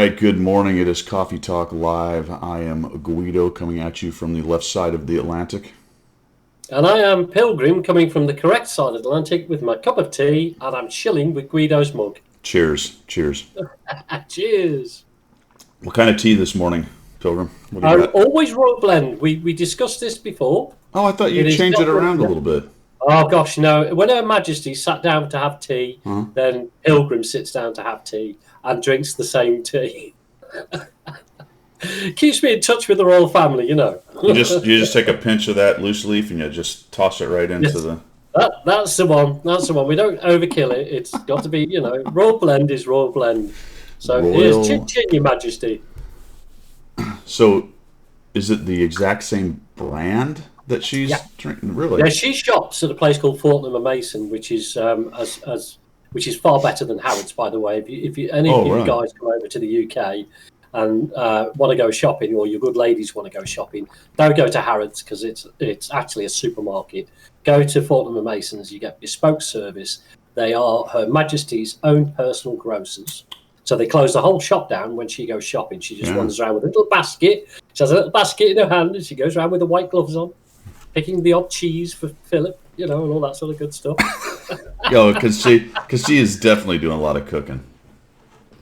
right, good morning. It is Coffee Talk Live. I am Guido coming at you from the left side of the Atlantic. And I am Pilgrim coming from the correct side of the Atlantic with my cup of tea, and I'm chilling with Guido's mug. Cheers. Cheers. Cheers. What kind of tea this morning, Pilgrim? What do you got? Always Royal Blend. We discussed this before. Oh, I thought you'd change it around a little bit. Oh, gosh, no. When Her Majesty sat down to have tea, then Pilgrim sits down to have tea and drinks the same tea. Keeps me in touch with the royal family, you know. You just take a pinch of that loose leaf and you just toss it right into the... That's the one. That's the one. We don't overkill it. It's got to be, Royal Blend is Royal Blend. So here's Chin Chin, Your Majesty. So is it the exact same brand that she's drinking? Really? Yeah, she shops at a place called Fortnum & Mason, which is which is far better than Harrods, by the way. If you guys come over to the UK and want to go shopping, or your good ladies want to go shopping, don't go to Harrods because it's actually a supermarket. Go to Fortnum & Mason's. You get bespoke service. They are Her Majesty's own personal grocers. So they close the whole shop down when she goes shopping. She just wanders around with a little basket. She has a little basket in her hand, and she goes around with the white gloves on, picking the odd cheese for Philip, and all that sort of good stuff. Because she is definitely doing a lot of cooking.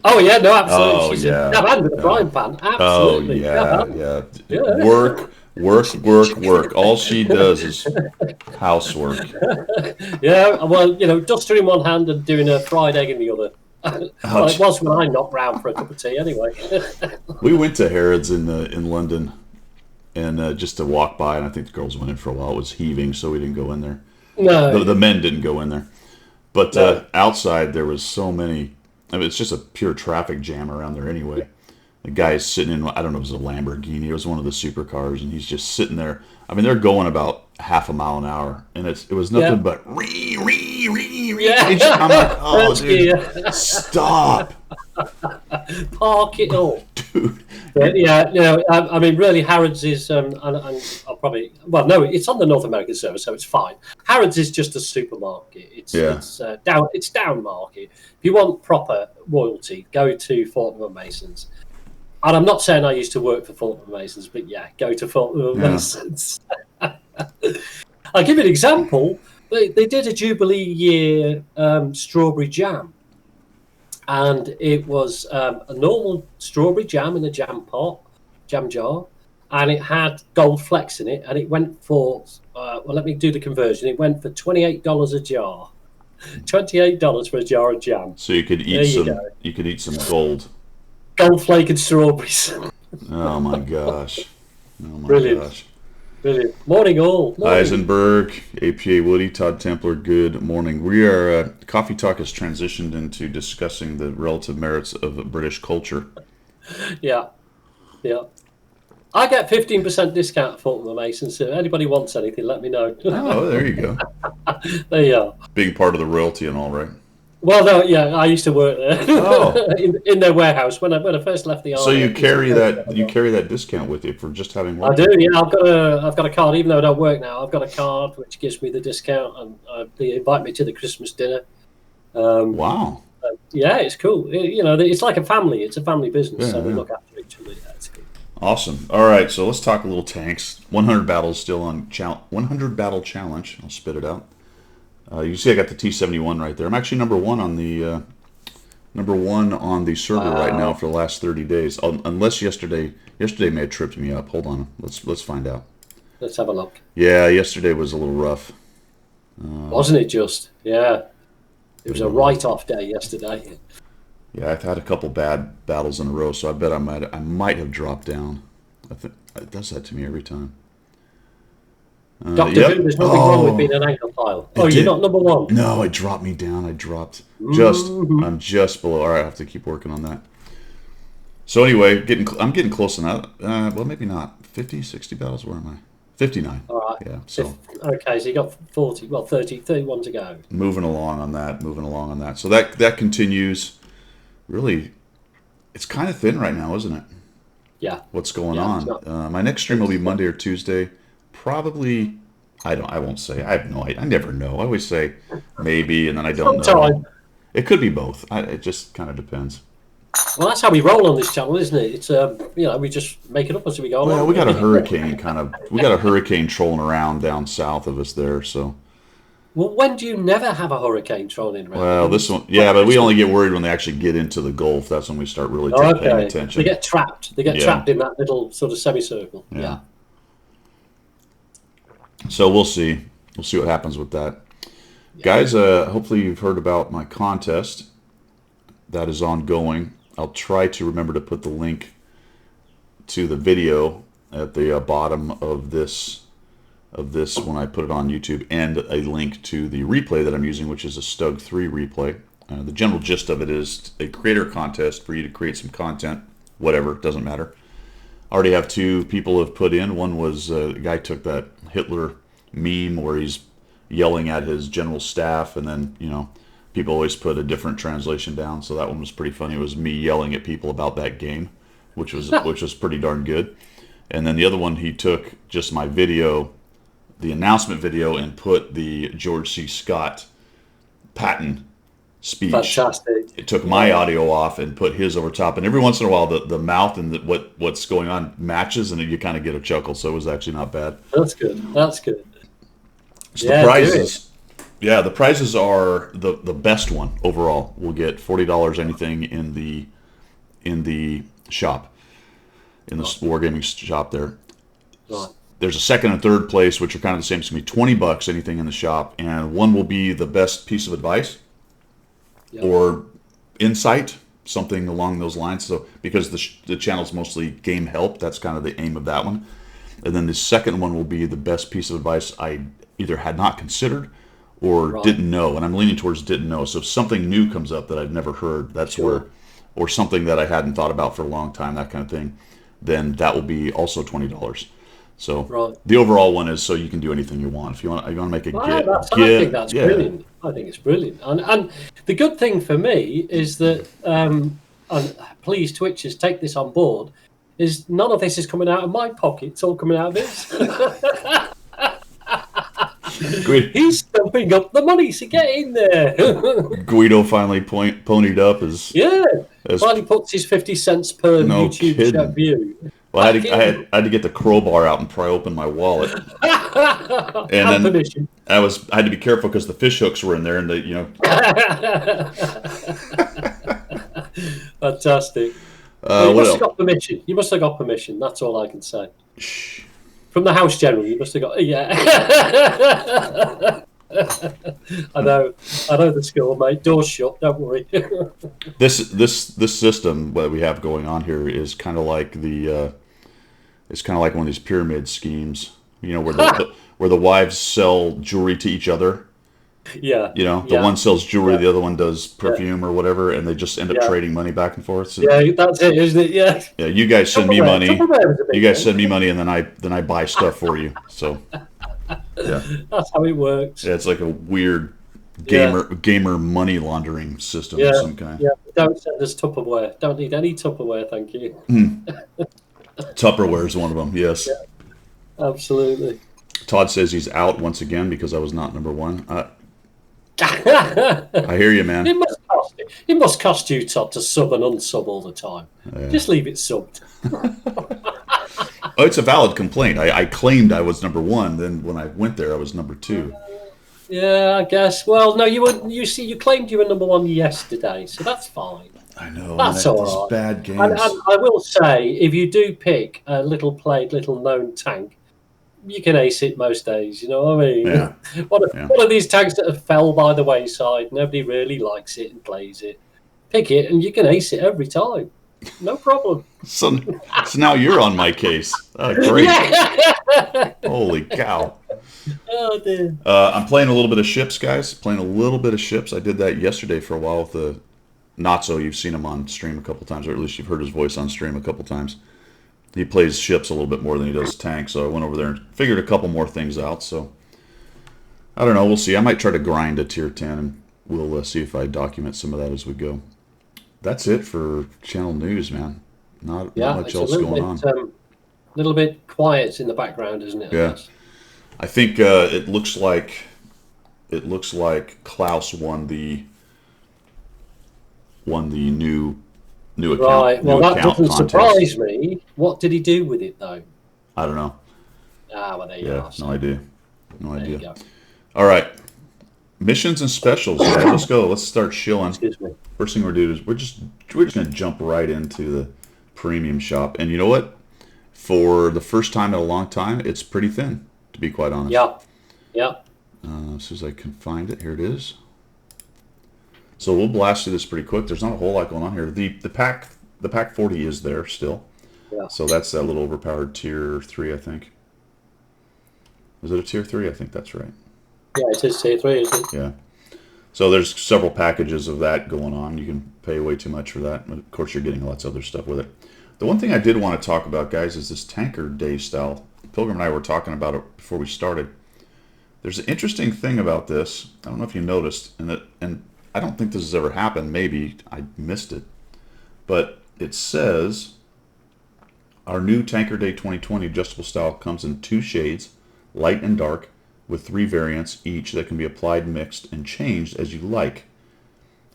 Oh yeah, no, absolutely. She's a hand with a frying pan. Absolutely. Oh yeah. Work. All she does is housework. Yeah, well, duster in one hand and doing a fried egg in the other. Well, it was when I knocked round for a cup of tea, anyway. We went to Harrods in London, and just to walk by, and I think the girls went in for a while. It was heaving, so we didn't go in there. No, the men didn't go in there, but outside there was so many. I mean, it's just a pure traffic jam around there anyway. The guy is sitting in, I don't know if it was a Lamborghini, it was one of the supercars, and he's just sitting there. I mean, they're going about half a mile an hour, and it was nothing but ree. I'm like, oh, dude, stop. Park it all. Dude. I mean, really, Harrods is, and I'll probably, it's on the North American service, so it's fine. Harrods is just a supermarket. It's down market. If you want proper royalty, go to Fortnum & Mason's. And I'm not saying I used to work for Fortnum & Mason's, but go to Fortnum & Mason's. I'll give you an example. They did a Jubilee year strawberry jam. And it was a normal strawberry jam in a jam jar. And it had gold flecks in it. And it went for, let me do the conversion. It went for $28 a jar. $28 for a jar of jam. So you could eat some gold. Gold flake strawberries. Oh my gosh. Brilliant. Brilliant. Morning all. Morning. Eisenberg, APA Woody, Todd Templar, good morning. We are, Coffee Talk has transitioned into discussing the relative merits of British culture. Yeah. I get 15% discount at Fortnum & Mason, so if anybody wants anything, let me know. Oh, there you go. There you are. Being part of the royalty and all, right? Well, no, I used to work there. Oh. in their warehouse when I first left the army. So you carry that discount with you for just having worked? I do. Yeah, I've got a card. Even though I don't work now, I've got a card which gives me the discount, and they invite me to the Christmas dinner. Wow. Yeah, it's cool. It's like a family. It's a family business, so we look after each other. Yeah, it's cool. Awesome. All right, so let's talk a little tanks. 100 battles still on 100 battle challenge. I'll spit it out. You see, I got the T-71 right there. I'm actually number one on the server right now for the last 30 days. Unless yesterday may have tripped me up. Hold on, let's find out. Let's have a look. Yeah, yesterday was a little rough. Wasn't it just? Yeah, it was a write-off day yesterday. Yeah, I've had a couple bad battles in a row, so I bet I might have dropped down. I think it does that to me every time. Doctor Who, there's nothing wrong with being an Anglophile. You're not number one. No, it dropped me down. I dropped I'm just below. All right, I have to keep working on that. So anyway, I'm getting close enough. Well, maybe not. 50, 60 battles. Where am I? 59. All right. Yeah. So okay, so you got 31 to go. Moving along on that. So that continues. Really, it's kind of thin right now, isn't it? Yeah. What's going on? My next stream will be Monday or Tuesday. Probably, I won't say. I have no idea. I never know. I always say maybe, and then I don't know. It could be both. It just kind of depends. Well, that's how we roll on this channel, isn't it? It's we just make it up as we go along. Well, we got a hurricane trolling around down south of us there, so. Well, when do you never have a hurricane trolling around? Well, this one, yeah, but we only get worried when they actually get into the Gulf. That's when we start really paying attention. They get trapped. They get trapped in that little sort of semicircle. Yeah. So we'll see. We'll see what happens with that. Yeah. Guys, hopefully you've heard about my contest. That is ongoing. I'll try to remember to put the link to the video at the bottom of this when I put it on YouTube, and a link to the replay that I'm using, which is a Stug 3 replay. The general gist of it is a creator contest for you to create some content, whatever, doesn't matter. I already have 2 people have put in. One was a guy took that Hitler meme where he's yelling at his general staff, and then, people always put a different translation down, so that one was pretty funny. It was me yelling at people about that game, which was pretty darn good. And then the other one, he took just my video, the announcement video, and put the George C. Scott Patton speech. Fantastic. It took my audio off and put his over top. And every once in a while, the mouth and what's going on matches, and you kind of get a chuckle. So it was actually not bad. That's good. That's good. So the prizes, the prizes are the best one overall. We'll get $40 anything in the shop, in the Wargaming shop there. Right. There's a second and third place, which are kind of the same. It's going to be $20 anything in the shop, and one will be the best piece of advice or insight, something along those lines. So because the channel's mostly game help, that's kind of the aim of that one. And then the second one will be the best piece of advice I either had not considered or didn't know, and I'm leaning towards didn't know. So if something new comes up that I've never heard, that's where, or something that I hadn't thought about for a long time, that kind of thing, then that will be also $20. So the overall one is so you can do anything you want. If you want to make a gift. I think that's brilliant. I think it's brilliant. And the good thing for me is that, and please Twitchers, take this on board, is none of this is coming out of my pocket. It's all coming out of his. He's stumping up the money to get in there. Guido finally ponied up as finally puts his 50 cents per YouTube view. Well, I had to get the crowbar out and pry open my wallet, and then permission. I had to be careful because the fish hooks were in there, and Fantastic. You must have got permission. You must have got permission. That's all I can say. Shh. From the house general, you must have got. Yeah. I know the score, mate. Doors shut. Don't worry. This system that we have going on here is kind of like it's kind of like one of these pyramid schemes, where the wives sell jewelry to each other. Yeah. The one sells jewelry, the other one does perfume or whatever, and they just end up trading money back and forth. So, that's it, isn't it? Yeah. Yeah, you guys send me money. You guys send me money, and then I buy stuff for you. So. Yeah. That's how it works. Yeah, it's like a weird gamer money laundering system of some kind. Yeah, don't send us Tupperware. Don't need any Tupperware, thank you. Tupperware is one of them, yes. Yeah, absolutely. Todd says he's out once again because I was not number one. I hear you, man. It must cost you, Todd, to sub and unsub all the time. Yeah. Just leave it subbed. Oh, it's a valid complaint. I claimed I was number one. Then when I went there, I was number two. Yeah, I guess. Well, no, you were. You see, you claimed you were number one yesterday, so that's fine. I know. That's all right. Bad games. And I will say, if you do pick a little played, little known tank, you can ace it most days. You know what I mean? Yeah. One of these tanks that have fell by the wayside, nobody really likes it and plays it. Pick it, and you can ace it every time. No problem. So now you're on my case. Great. Holy cow. Oh, dear. I'm playing a little bit of ships, guys. Playing a little bit of ships. I did that yesterday for a while with the Natso. You've seen him on stream a couple times, or at least you've heard his voice on stream a couple times. He plays ships a little bit more than he does tanks, so I went over there and figured a couple more things out. So I don't know. We'll see. I might try to grind a tier 10, and we'll see if I document some of that as we go. That's it for channel news, man. Not much else going on. A little bit quiet in the background, isn't it? Yeah. I think it looks like Klaus won the new New account. Right. Well, New that account doesn't contest. surprise me. What did he do with it, though? I don't know. Well, there you Yeah, are. no idea. No There idea. you go. All right. Missions and specials, guys. Let's go. Let's start shilling. Excuse me. First thing we're doing is we're just gonna jump right into the premium shop. And you know what? For the first time in a long time, it's pretty thin, to be quite honest. Yeah. Yeah. As soon as I can find it, here it is. So we'll blast through this pretty quick. There's not a whole lot going on here. The pack 40 is there still. Yeah. So that's that little overpowered tier 3, I think. Is it a tier 3? I think that's right. Yeah, it is tier 3, isn't it? Yeah. So there's several packages of that going on. You can pay way too much for that. But of course, you're getting lots of other stuff with it. The one thing I did want to talk about, guys, is this Tanker Day style. Pilgrim and I were talking about it before we started. There's an interesting thing about this. I don't know if you noticed, and I don't think this has ever happened. Maybe I missed it. But it says our new Tanker Day 2020 adjustable style comes in 2 shades, light and dark, with 3 variants each that can be applied, mixed, and changed as you like.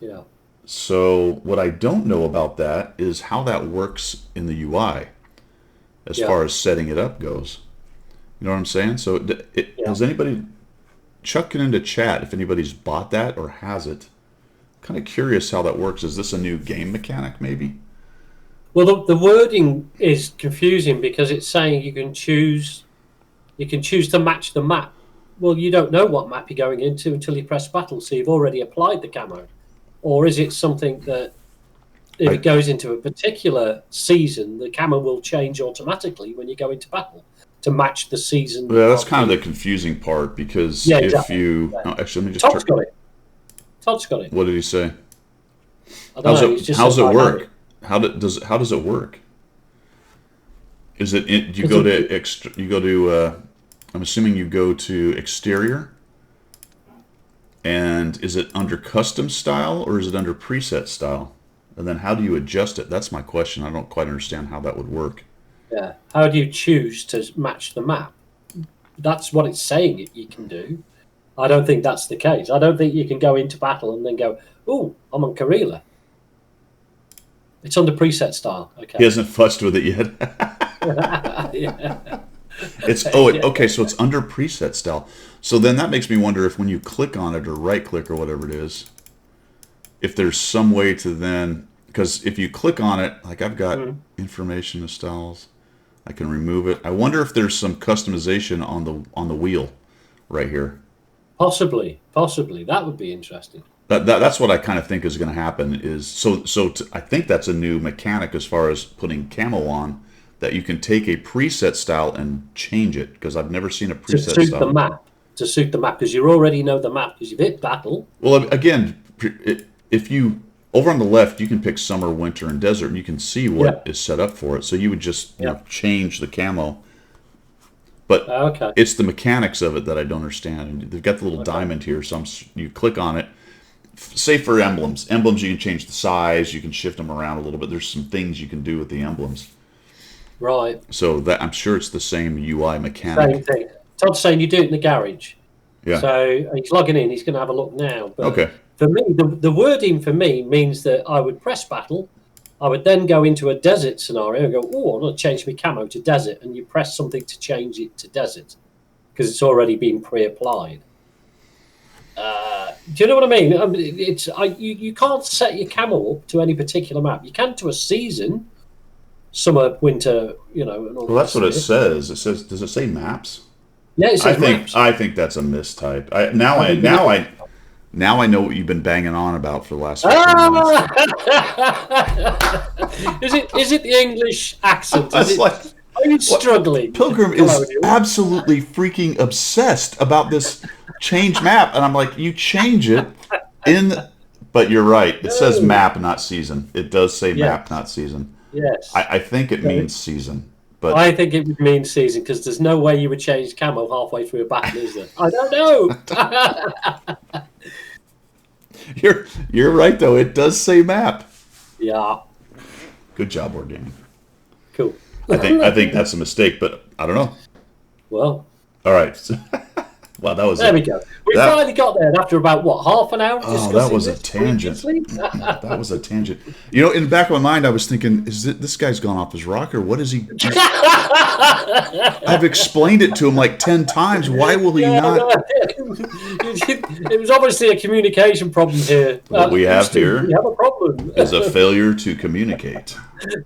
Yeah. So what I don't know about that is how that works in the UI as far as setting it up goes. You know what I'm saying? So has anybody, chuck it into chat if anybody's bought that or has it. Kind of curious how that works. Is this a new game mechanic maybe? Well, the wording is confusing because it's saying you can choose to match the map. Well, you don't know what map you're going into until you press battle, so you've already applied the camo. Or is it something that if it goes into a particular season, the camo will change automatically when you go into battle to match the season? Yeah, that's kind of the confusing part because if you... Yeah. No, actually, let me just... Todd's got it. Todd's got it. What did he say? I don't know. How's it work? How does it work? Is it... Do you go to... You go to... I'm assuming you go to exterior. And is it under custom style or is it under preset style? And then how do you adjust it? That's my question. I don't quite understand how that would work. Yeah. How do you choose to match the map? That's what it's saying you can do. I don't think that's the case. I don't think you can go into battle and then go, "Oh, I'm on Karela." It's under preset style. Okay. He hasn't fussed with it yet. Yeah. Okay, so it's under preset style. So then that makes me wonder if when you click on it or right click or whatever it is, if there's some way to then, because if you click on it, like I've got information of styles, I can remove it. I wonder if there's some customization on the wheel right here. Possibly. That would be interesting. That's what I kind of think is going to happen. Is I think that's a new mechanic as far as putting camo on, that you can take a preset style and change it, because I've never seen a preset to suit style. To suit the map, because you already know the map because you've hit battle. Well, again, if you over on the left, you can pick summer, winter, and desert, and you can see what is set up for it. So you would just change the camo. But it's the mechanics of it that I don't understand. And they've got the little diamond here, so you click on it. Say for emblems, you can change the size, you can shift them around a little bit. There's some things you can do with the emblems. Right. So that I'm sure it's the same UI mechanic. Same thing. Todd's saying you do it in the garage. Yeah. So he's logging in. He's going to have a look now. But okay. For me, the wording for me means that I would press battle. I would then go into a desert scenario and go, "Oh, I'm going to change my camo to desert," and you press something to change it to desert because it's already been pre-applied. Do you know what I mean? You can't set your camo up to any particular map. You can to a season. Summer, winter, and all. Well, that's what it says. It says, does it say maps? Yeah, it says maps. I think that's a mistype. Now I know what you've been banging on about for the last 15 months. Is it the English accent? Are you struggling? Pilgrim is absolutely freaking obsessed about this change map, and I'm like, you change it but you're right. It says map, not season. It does say map, not season. Yes. I think it means season. But I think it would mean season, because there's no way you would change camo halfway through a battle, is there? I don't know. You're right, though. It does say map. Yeah. Good job, Organic. Cool. I think that's a mistake, but I don't know. Well. All right. Wow, that was There we go. We finally got there after about, what, half an hour discussing that was a this tangent. previously? That was a tangent. You know, in the back of my mind, I was thinking, this guy's gone off his rocker? What is he? I've explained it to him like 10 times. Why will he not? It was obviously a communication problem here. What we have here we have a problem. is a failure to communicate.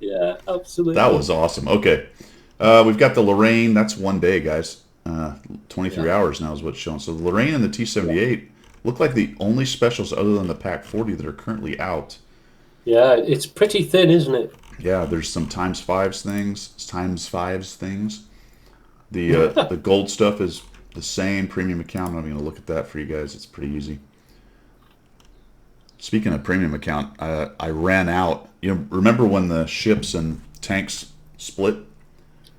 Yeah, absolutely. That was awesome. Okay. We've got the Lorraine. That's one day, guys. 23 hours now is what's shown. So the Lorraine and the T-78 look like the only specials other than the Pac-40 that are currently out. Yeah, it's pretty thin, isn't it? Yeah, there's some times fives things. The gold stuff is the same. Premium account, I'm going to look at that for you guys. It's pretty easy. Speaking of premium account, I ran out. You know, remember when the ships and tanks split?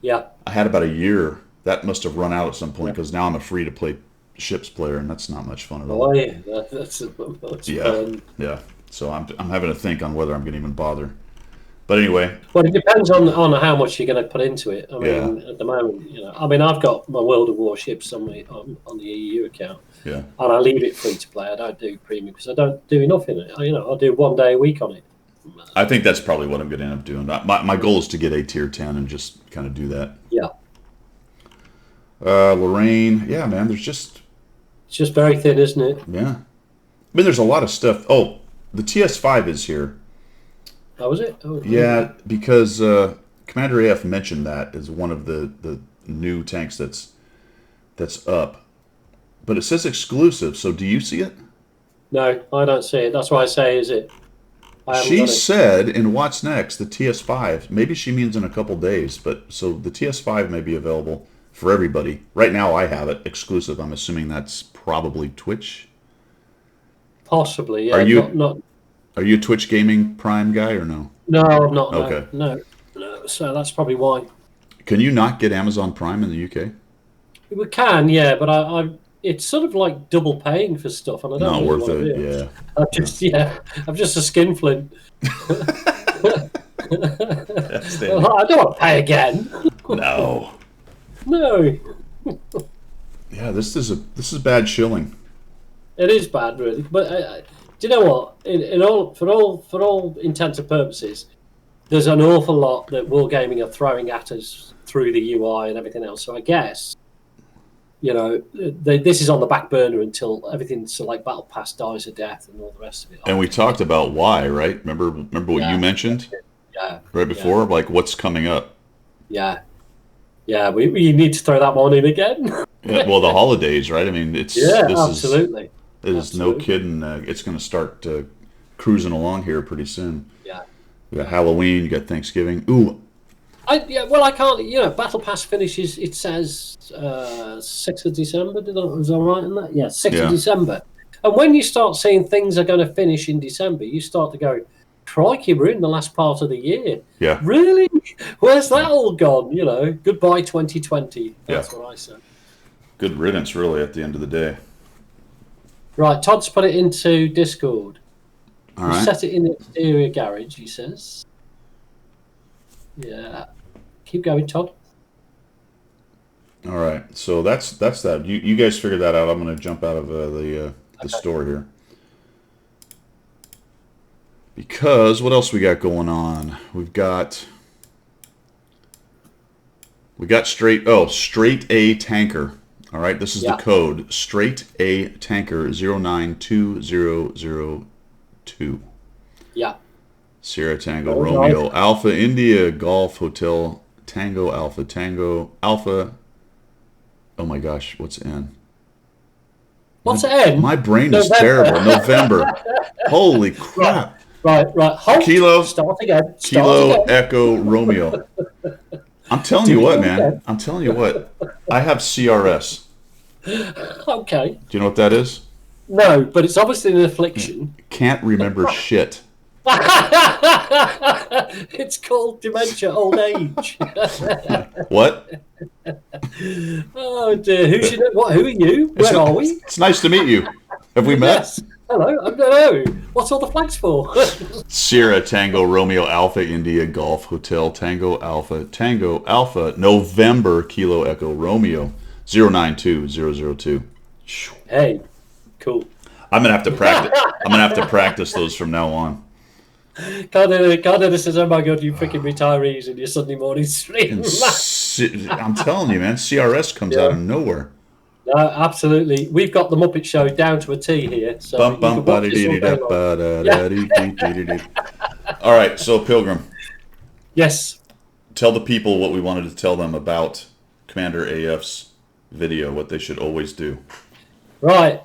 Yeah. I had about a year. That must have run out at some point because now I'm a free-to-play ships player, and that's not much fun at all. Oh, yeah. That's fun. Yeah. So I'm having to think on whether I'm going to even bother. But anyway. Well, it depends on how much you're going to put into it. I mean, at the moment, I've got my World of Warships on the EU account. Yeah. And I leave it free to play. I don't do premium because I don't do enough in it. I'll do 1 day a week on it. I think that's probably what I'm going to end up doing. My goal is to get a tier 10 and just kind of do that. Yeah. Lorraine, yeah, man. It's just very thin, isn't it? Yeah. I mean, there's a lot of stuff. Oh, the TS5 is here. How was it? Oh, yeah, because Commander AF mentioned that as one of the new tanks that's up. But it says exclusive, so do you see it? No, I don't see it. That's why I say, is it? She said in What's Next, the TS5, maybe she means in a couple days, but so the TS5 may be available for everybody. Right now I have it exclusive. I'm assuming that's probably Twitch. Possibly, yeah. Are you not Are you a Twitch Gaming Prime guy or no? No, I'm not. Okay. No. So that's probably why. Can you not get Amazon Prime in the UK? We can, yeah, but I it's sort of like double paying for stuff, and I don't Not really worth want to it. do Yeah. I'm just a skinflint. Outstanding. I don't want to pay again. No. No. Yeah, this is bad shilling. It is bad, really. But do you know what? For all intents and purposes, there's an awful lot that Wargaming are throwing at us through the UI and everything else. So I guess, this is on the back burner until everything like Battle Pass dies a death and all the rest of it. And we talked about why, right? Remember what you mentioned? Yeah. Right before, like what's coming up. Yeah. Yeah, we need to throw that one in again. Yeah, well, the holidays, right? I mean, absolutely. It is no kidding. It's going to start cruising along here pretty soon. Yeah. You got Halloween, you got Thanksgiving. Ooh. I can't. Battle Pass finishes. It says 6th of December. Was I right in that? Yeah, 6th of December. And when you start seeing things are going to finish in December, you start to go, crikey, we're in the last part of the year. Yeah. Really? Where's that all gone? Goodbye 2020. That's what I said. Good riddance, really, at the end of the day. Right, Todd's put it into Discord. All right. Set it in the exterior garage, he says. Yeah. Keep going, Todd. All right, so that's that. You guys figure that out. I'm going to jump out of the store here. Because what else we got going on? We've got straight A tanker. All right, this is the code straight A tanker 092002. Yeah. Sierra Tango Romeo Alpha India Golf Hotel Tango Alpha. Oh my gosh, what's N? What's N? My brain is terrible. November. Holy crap. Right. Halt. Kilo. Start again. Kilo Echo Romeo. I'm telling you what, man. I'm telling you what. I have CRS. Okay. Do you know what that is? No, but it's obviously an affliction. Can't remember shit. It's called dementia, old age. What? Oh dear. Who are you? Where are we? It's nice to meet you. Have we met? Yes. Hello. I don't know. What's all the flags for? Sierra Tango Romeo Alpha India Golf Hotel Tango Alpha November Kilo Echo Romeo 092002. Hey, cool. I'm gonna have to practice. I'm gonna have to practice those from now on. Canada says, "Oh my god, you freaking retirees in your Sunday morning stream." I'm telling you, man, CRS comes out Yeah. of nowhere. No, absolutely. We've got the Muppet Show down to a T here, so Bum you bum can ba watch dee this all dee day da long. ba da Yeah. da dee dee dee dee. All right, so Pilgrim, Yes. tell the people what we wanted to tell them about Commander AF's video, what they should always do. Right.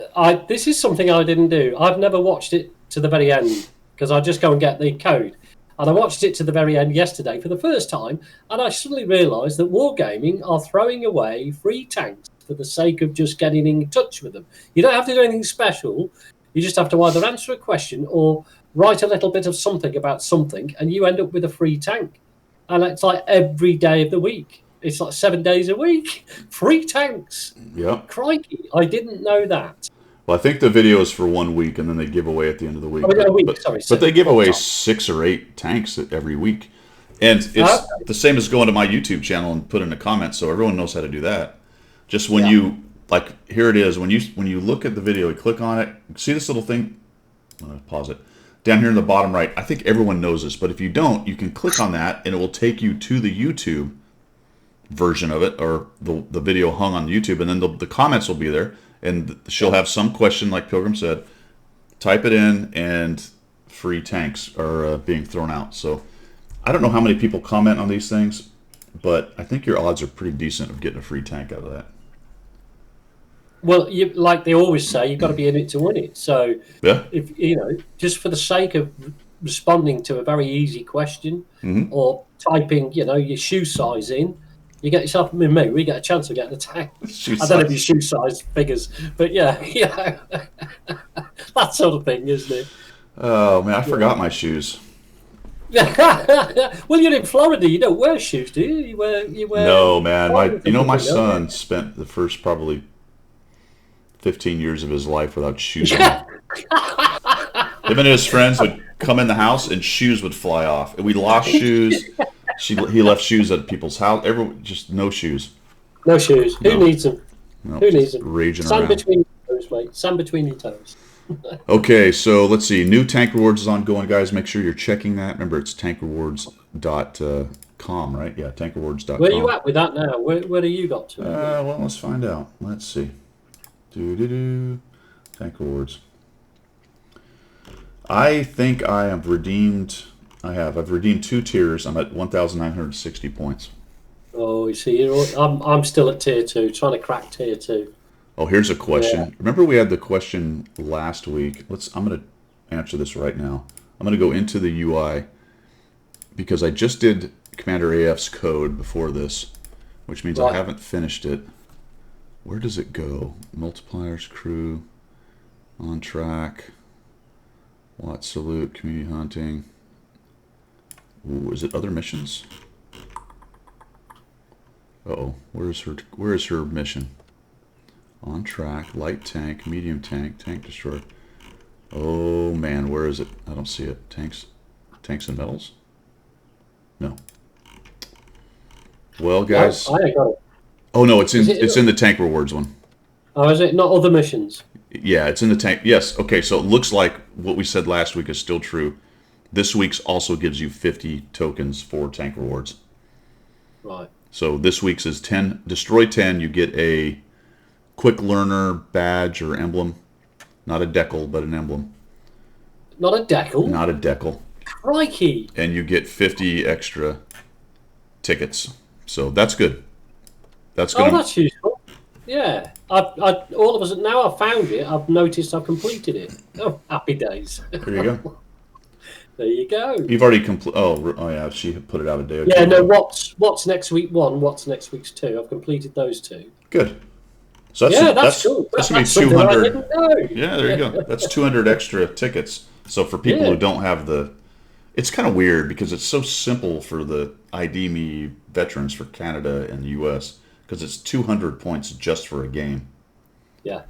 This is something I didn't do. I've never watched it to the very end because I just go and get the code. And I watched it to the very end yesterday for the first time, and I suddenly realised that Wargaming are throwing away free tanks for the sake of just getting in touch with them. You don't have to do anything special. You just have to either answer a question or write a little bit of something about something, and you end up with a free tank. And it's like every day of the week. It's like 7 days a week. Free tanks. Yep. Crikey, I didn't know that. Well, I think the video is for 1 week, and then they give away at the end of the week. I mean, a week, sorry. But they give one away time. 6 or 8 tanks every week, and it's the same as going to my YouTube channel and put in a comment, so everyone knows how to do that. Just when you here it is. When you look at the video, you click on it. See this little thing? I'm gonna pause it. Down here in the bottom right, I think everyone knows this, but if you don't, you can click on that, and it will take you to the YouTube version of it, or the video hung on YouTube, and then the comments will be there. And she'll have some question, like Pilgrim said, type it in, and free tanks are being thrown out. So I don't know how many people comment on these things, but I think your odds are pretty decent of getting a free tank out of that. Well, like they always say, you've got to be in it to win it. So, Yeah. if just for the sake of responding to a very easy question or typing, your shoe size in, you get yourself. I mean, we get a chance of getting a tank. I don't know if your shoe size figures, but yeah, that sort of thing, isn't it? Oh man, I forgot my shoes. Well, you're in Florida. You don't wear shoes, do you? You wear. No, man. My son spent the first probably 15 years of his life without shoes on. Him and his friends would come in the house and shoes would fly off. And we lost shoes. He left shoes at people's house. Everyone, just no shoes. No shoes. Who needs them? No, Who needs them? Raging Sand around. between your toes, mate. Sand between your toes. Okay, so let's see. New Tank Rewards is ongoing, guys. Make sure you're checking that. Remember, it's tankrewards.com, right? Yeah, tankrewards.com. Where are you at with that now? Where are you got to? Well, let's find out. Let's see. Tank Rewards. I think I have redeemed. I've redeemed 2 tiers. I'm at 1,960 points. Oh, you see, I'm still at tier 2, trying to crack tier 2. Oh, here's a question. Yeah. Remember we had the question last week. I'm going to answer this right now. I'm going to go into the UI because I just did Commander AF's code before this, which means I haven't finished it. Where does it go? Multipliers, crew, on track, Watt salute, community hunting. Ooh, is it other missions? Uh-oh, where is her mission? On track, light tank, medium tank, tank destroyer. Oh man, where is it? I don't see it. Tanks and metals? No. Well, guys. I got it. Oh no, it's in the tank rewards one. Oh, is it not other missions? Yeah, it's in the tank. Yes. Okay, so it looks like what we said last week is still true. This week's also gives you 50 tokens for tank rewards. Right. So this week's is 10. Destroy 10, you get a quick learner badge or emblem. Not a decal, but an emblem. Not a decal? Not a decal. Crikey. And you get 50 extra tickets. So that's good. That's good. Oh, that's useful. Yeah. All of us, now I've found it, I've noticed I've completed it. Oh, happy days. There you go. There you go. You've already completed. Oh yeah, she put it out a day or two. Yeah, no, what's next week 1, what's next week's 2. I've completed those 2. Good. So that's cool. That's going to be 200. Yeah, there you go. That's 200 extra tickets. So for people who don't have it's kind of weird because it's so simple for the ID Me veterans for Canada and the US because it's 200 points just for a game. Yeah.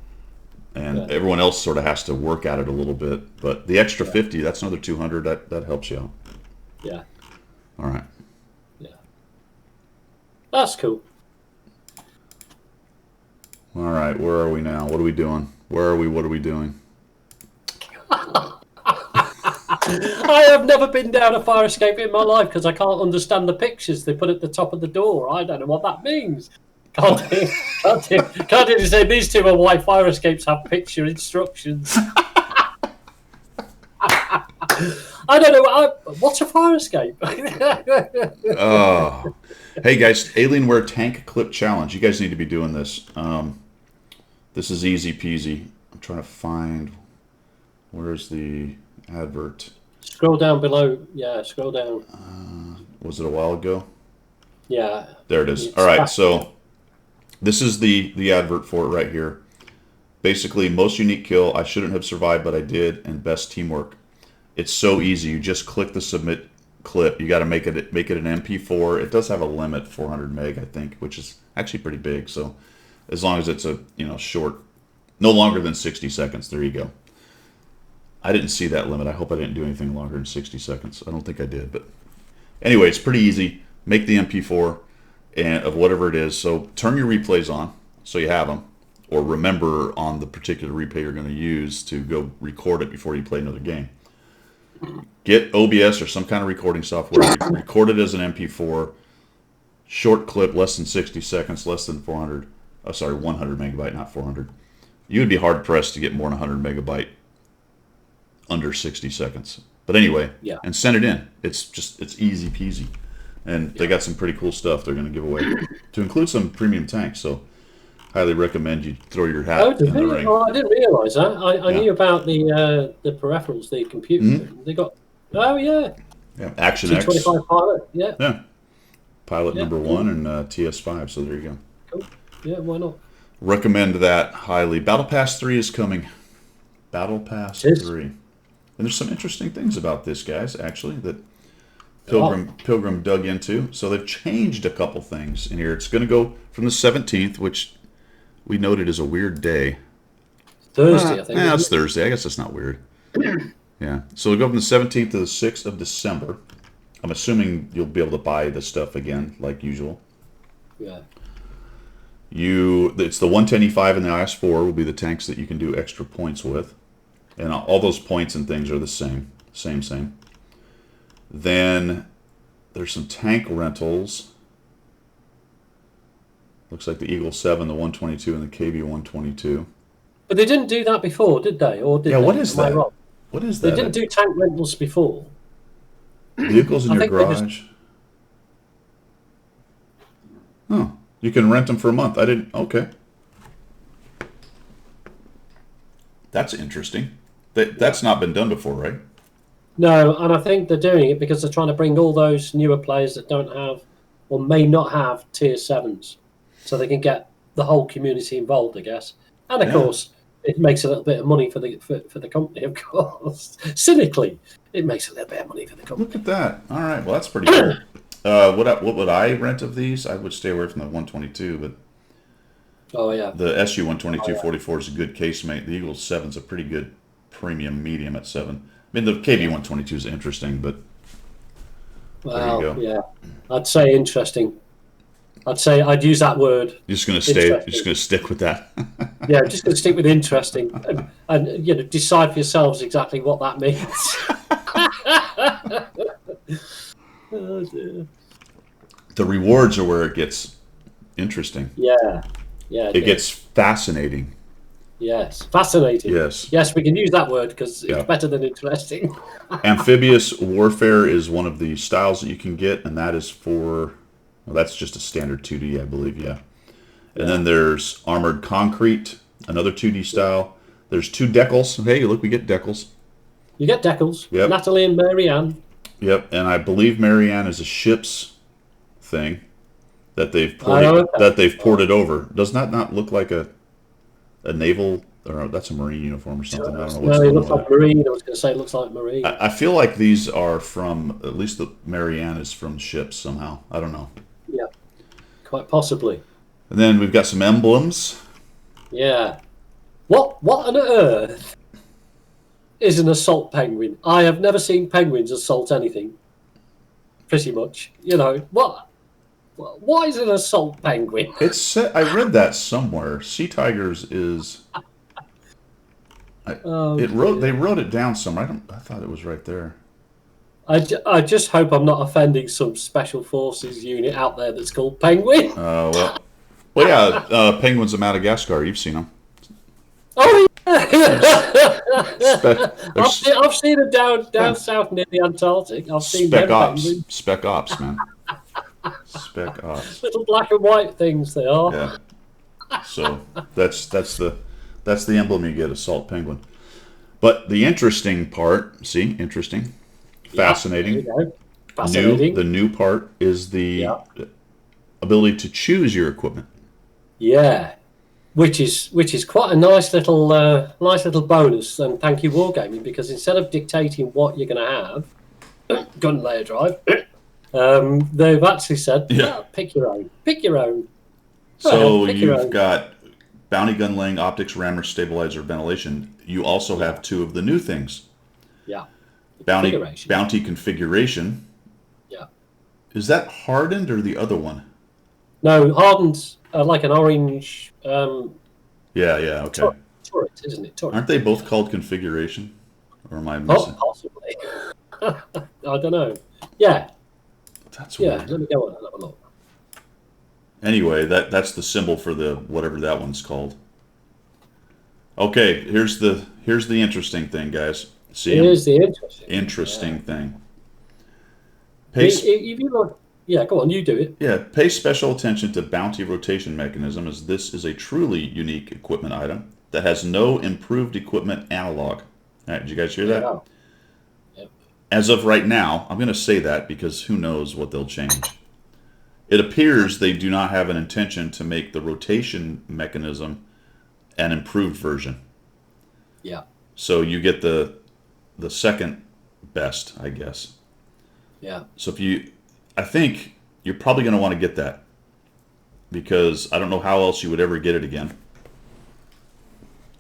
And everyone else sort of has to work at it a little bit. But the extra 50, that's another 200. That helps you out. Yeah. All right. Yeah. That's cool. All right, where are we now? What are we doing? Where are we? What are we doing? I have never been down a fire escape in my life because I can't understand the pictures they put at the top of the door. I don't know what that means. Can't even say these two are why fire escapes have picture instructions. I don't know. What's a fire escape? Hey guys, Alienware Tank Clip Challenge. You guys need to be doing this. This is easy peasy. I'm trying to find, where's the advert? Scroll down below. Yeah, scroll down. Was it a while ago? Yeah. There it is. All right, so this is the advert for it right here. Basically, most unique kill, I shouldn't have survived, but I did, and best teamwork. It's so easy. You just click the submit clip. You got to make it an MP4. It does have a limit, 400 meg, I think, which is actually pretty big. So as long as it's a short, no longer than 60 seconds, there you go. I didn't see that limit. I hope I didn't do anything longer than 60 seconds. I don't think I did, but anyway, it's pretty easy. Make the MP4 and of whatever it is. So turn your replays on so you have them, or remember on the particular replay you're going to use to go record it before you play another game. Get OBS or some kind of recording software. Record it as an MP4. Short clip, less than 60 seconds, less than 100 megabyte, not 400. You would be hard pressed to get more than 100 megabyte under 60 seconds. But anyway, yeah. And send it in. It's easy peasy. And they got some pretty cool stuff they're going to give away, to include some premium tanks. So highly recommend you throw your hat in the ring. Oh, I didn't realise that. I knew about the peripherals, the computer. Mm-hmm. They got, yeah, Action X. T25 Pilot, yeah. Pilot number 1 and TS5, so there you go. Cool. Yeah, why not? Recommend that highly. Battle Pass 3 is coming. Battle Pass 3. And there's some interesting things about this, guys, actually, that Pilgrim dug into. So they've changed a couple things in here. It's going to go from the 17th, which we noted is a weird day. Thursday, I think. Yeah, it's Thursday. I guess that's not weird. Yeah. So we'll go from the 17th to the 6th of December. I'm assuming you'll be able to buy the stuff again, like usual. Yeah. It's the 110E5 and the IS-4 will be the tanks that you can do extra points with. And all those points and things are the same. Same. Then there's some tank rentals. Looks like the Eagle 7, the 122, and the KV-122. But they didn't do that before, did they? Or did they? What is that? Wrong? What is that? They didn't do tank rentals before. Vehicles in your garage? Oh, you can rent them for a month. I didn't... Okay. That's interesting. That's not been done before, right? No, and I think they're doing it because they're trying to bring all those newer players that don't have or may not have tier 7s, so they can get the whole community involved, I guess. And of course, it makes a little bit of money for the company, of course. Cynically, it makes a little bit of money for the company. Look at that. All right, well, that's pretty cool. What would I rent of these? I would stay away from the 122, but the SU 122-44 is a good casemate. The Eagle 7 is a pretty good premium medium at 7. I mean, the KV 122 is interesting, but there you go. Yeah, I'd say interesting. I'd use that word. You're just going to stick with that. Yeah, I'm just going to stick with interesting, and decide for yourselves exactly what that means. Oh, dear. The rewards are where it gets interesting. Yeah. It gets fascinating. Yes, fascinating. Yes, we can use that word because it's better than interesting. Amphibious Warfare is one of the styles that you can get, and that is for... Well, that's just a standard 2D, I believe, And then there's Armored Concrete, another 2D style. There's 2 decals. Hey, look, we get decals. You get decals. Yep. Natalie and Marianne. Yep, and I believe Marianne is a ship's thing that they've ported over. Does that not look like a naval, or that's a Marine uniform or something? I don't know. No, it looks like Marine. I was going to say it looks like Marine. I feel like these are from, at least the Marianne is from ships somehow. I don't know. Yeah, quite possibly. And then we've got some emblems. Yeah. What on earth is an assault penguin? I have never seen penguins assault anything. Pretty much. What? What is an assault penguin? I read that somewhere. Sea tigers is. Oh, They wrote it down somewhere. I thought it was right there. I just hope I'm not offending some special forces unit out there that's called Penguin. Well, yeah. Penguins of Madagascar. You've seen them. Oh yeah, There's I've seen them down south near the Antarctic. I've seen spec them ops. penguins. Spec ops, man. Spec ops. Little black and white things they are. Yeah. So that's the emblem you get, assault penguin. But the interesting part, see, interesting, fascinating. Yeah, there you go. Fascinating. The new part is the ability to choose your equipment. Yeah, which is quite a nice little bonus. And thank you, Wargaming, because instead of dictating what you're going to have, gun layer drive, they've actually said, pick your own. Pick your own. So you've got bounty gun laying, optics, rammer, stabilizer, ventilation. You also have two of the new things. Yeah. Bounty configuration. Yeah. Is that hardened or the other one? No, hardened like an orange. Okay. Turret, isn't it? Turret. Aren't they both called configuration? Or am I missing? Oh, possibly. I don't know. Yeah. That's weird. Let me go on and have a look. Anyway, that's the symbol for the whatever that one's called. Okay, here's the interesting thing, guys. See, here's the interesting thing. If you look, go on, you do it. Yeah, pay special attention to bounty rotation mechanism, as this is a truly unique equipment item that has no improved equipment analog. All right, did you guys hear that? Yep. As of right now, I'm going to say that because who knows what they'll change. It appears they do not have an intention to make the rotation mechanism an improved version. Yeah. So you get the second best, I guess. Yeah. So I think you're probably going to want to get that because I don't know how else you would ever get it again.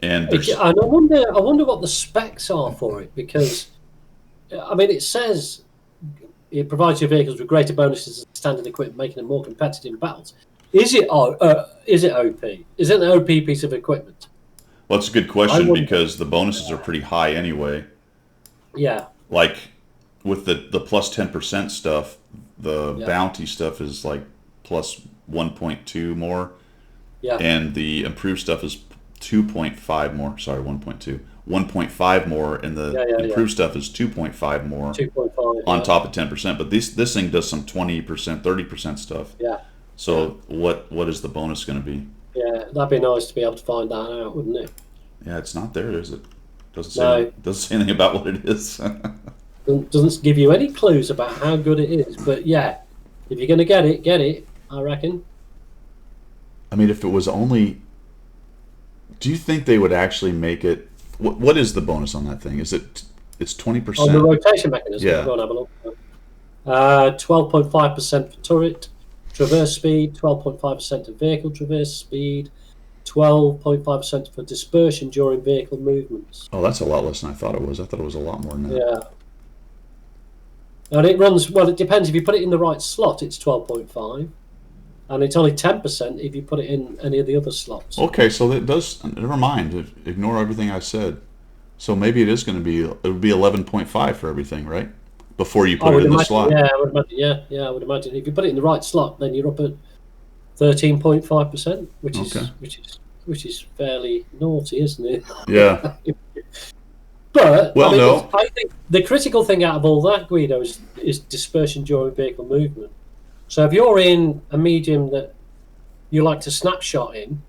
And I wonder what the specs are for it, because I mean it says it provides your vehicles with greater bonuses than standard equipment, making them more competitive in battles. Is it OP? Is it an OP piece of equipment? Well, it's a good question because the bonuses are pretty high anyway. Yeah. Like with the plus 10% stuff, the bounty stuff is like plus 1.2 more. Yeah. And the improved stuff is 2.5 more. Sorry, 1.2. 1.5 more, and the improved stuff is 2.5 more 2.5 on top of 10%. But this thing does some 20%, 30% stuff. Yeah. So what is the bonus going to be? Yeah, that'd be nice to be able to find that out, wouldn't it? Yeah, it's not there, is it? Doesn't say anything about what it is. Doesn't give you any clues about how good it is. But yeah, if you're going to get it, I reckon. I mean, if it was only... Do you think they would actually make it... What is the bonus on that thing? Is it... It's 20%? On the rotation mechanism? Yeah. Go and have a look. 12.5% for turret traverse speed, 12.5% of vehicle traverse speed, 12.5% for dispersion during vehicle movements. Oh, that's a lot less than I thought it was. I thought it was a lot more than that. Yeah. And it runs... Well, it depends. If you put it in the right slot, it's 12.5. And it's only 10% if you put it in any of the other slots. Okay, so that does... Never mind. Ignore everything I said. So maybe it is going to be... It would be 11.5 for everything, right? Before you put it in the slot. Yeah, I would imagine. Yeah, I would imagine. If you put it in the right slot, then you're up at 13.5%, which is fairly naughty, isn't it? Yeah. But well, no. I think the critical thing out of all that, Guido, is dispersion during vehicle movement. So if you're in a medium that you like to snapshot in,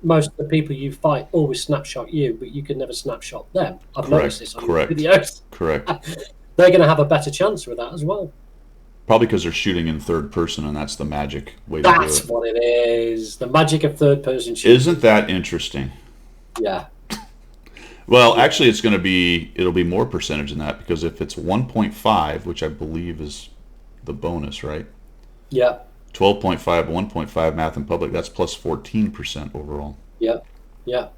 most of the people you fight always snapshot you, but you can never snapshot them. I've noticed this on videos. Correct. They're going to have a better chance with that as well. Probably because they're shooting in third person, and that's the magic way to do it. That's what it is. The magic of third person shooting. Isn't that interesting? Yeah. Well, actually, it'll be more percentage than that, because if it's 1.5, which I believe is the bonus, right? Yeah. 12.5, 1.5 math and public, that's plus 14% overall. Yeah. Yeah,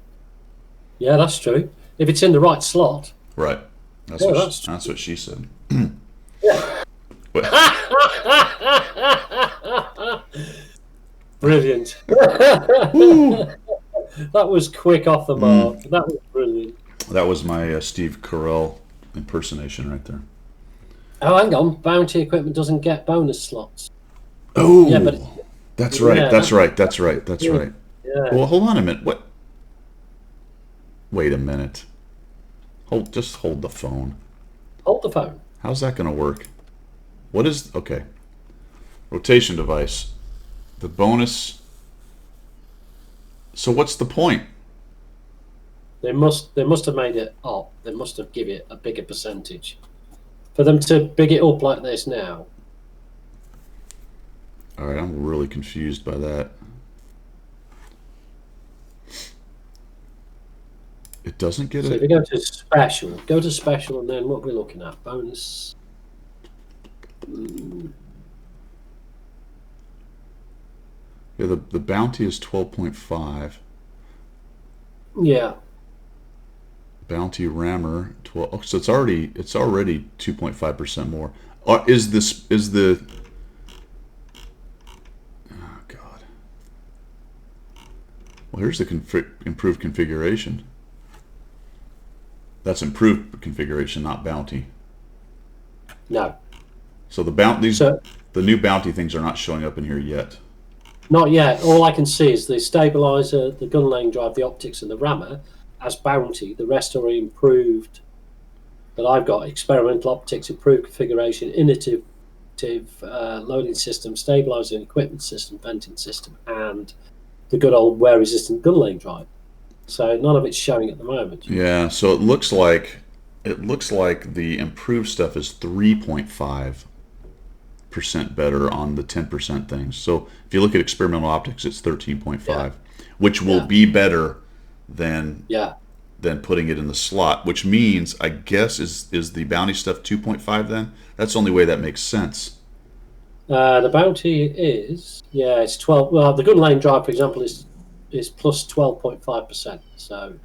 that's true. If it's in the right slot. Right. That's what she said. Yeah. But, Brilliant. That was quick off the mark. That was brilliant. that was my Steve Carell impersonation right there. Oh, hang on. Bounty equipment doesn't get bonus slots. Oh, Yeah, but that's right. yeah, That's right. That's right. That's right. yeah. Well, hold on a minute. What? Wait a minute. Just hold the phone. Hold the phone. How's that going to work? What is okay? Rotation device. The bonus. So what's the point? They must have made it up. They must have given it a bigger percentage. For them to big it up like this now. All right, I'm really confused by that. It doesn't get So it. if you go to special, and then what we're looking at, bonus. Yeah, the bounty is 12.5. Yeah. Bounty rammer 12. Oh, so it's already 2.5% more. Is the oh god. Well, here's the improved configuration. That's improved configuration, not bounty. No. So the new bounty things are not showing up in here yet. Not yet. All I can see is the stabilizer, the gun laying drive, the optics, and the rammer as bounty. The rest are improved. But I've got experimental optics, improved configuration, innovative loading system, stabilizer and equipment system, venting system, and the good old wear-resistant gun laying drive. So none of it's showing at the moment. Yeah. So it looks like the improved stuff is 3.5% better on the 10% things. So if you look at experimental optics, it's 13.5, which will be better than putting it in the slot. Which means, I guess, is the bounty stuff 2.5 then? That's the only way that makes sense. The bounty is it's 12. Well, the gun lane drive, for example, is plus 12.5%. So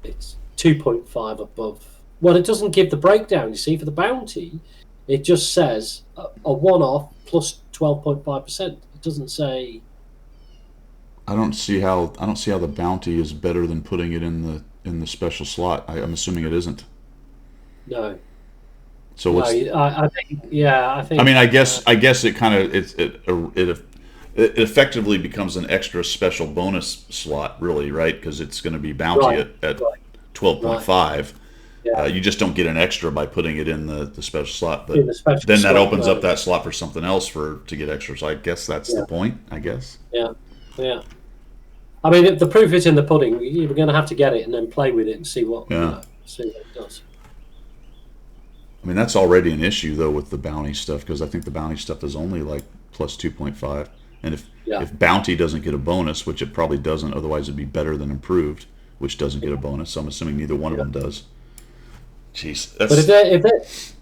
it's 2.5 above. Well, it doesn't give the breakdown. You see, for the bounty, it just says a one-off plus 12.5%. It doesn't say. I don't see how the bounty is better than putting it in the special slot. I'm assuming it isn't. No. So what's? I think. I mean, I guess it kind of it effectively becomes an extra special bonus slot, really, right? Because it's going to be bounty at 12.5. Yeah. You just don't get an extra by putting it in the special slot, but special then that slot, opens up that slot for something else to get extra. So I guess that's the point. I guess. Yeah. I mean, the proof is in the pudding. You're going to have to get it and then play with it and see what see what it does. I mean, that's already an issue though with the bounty stuff, because I think the bounty stuff is only like plus 2.5, and if bounty doesn't get a bonus, which it probably doesn't, otherwise it'd be better than improved, which doesn't get a bonus. So I'm assuming neither one of them does. Jeez, but if they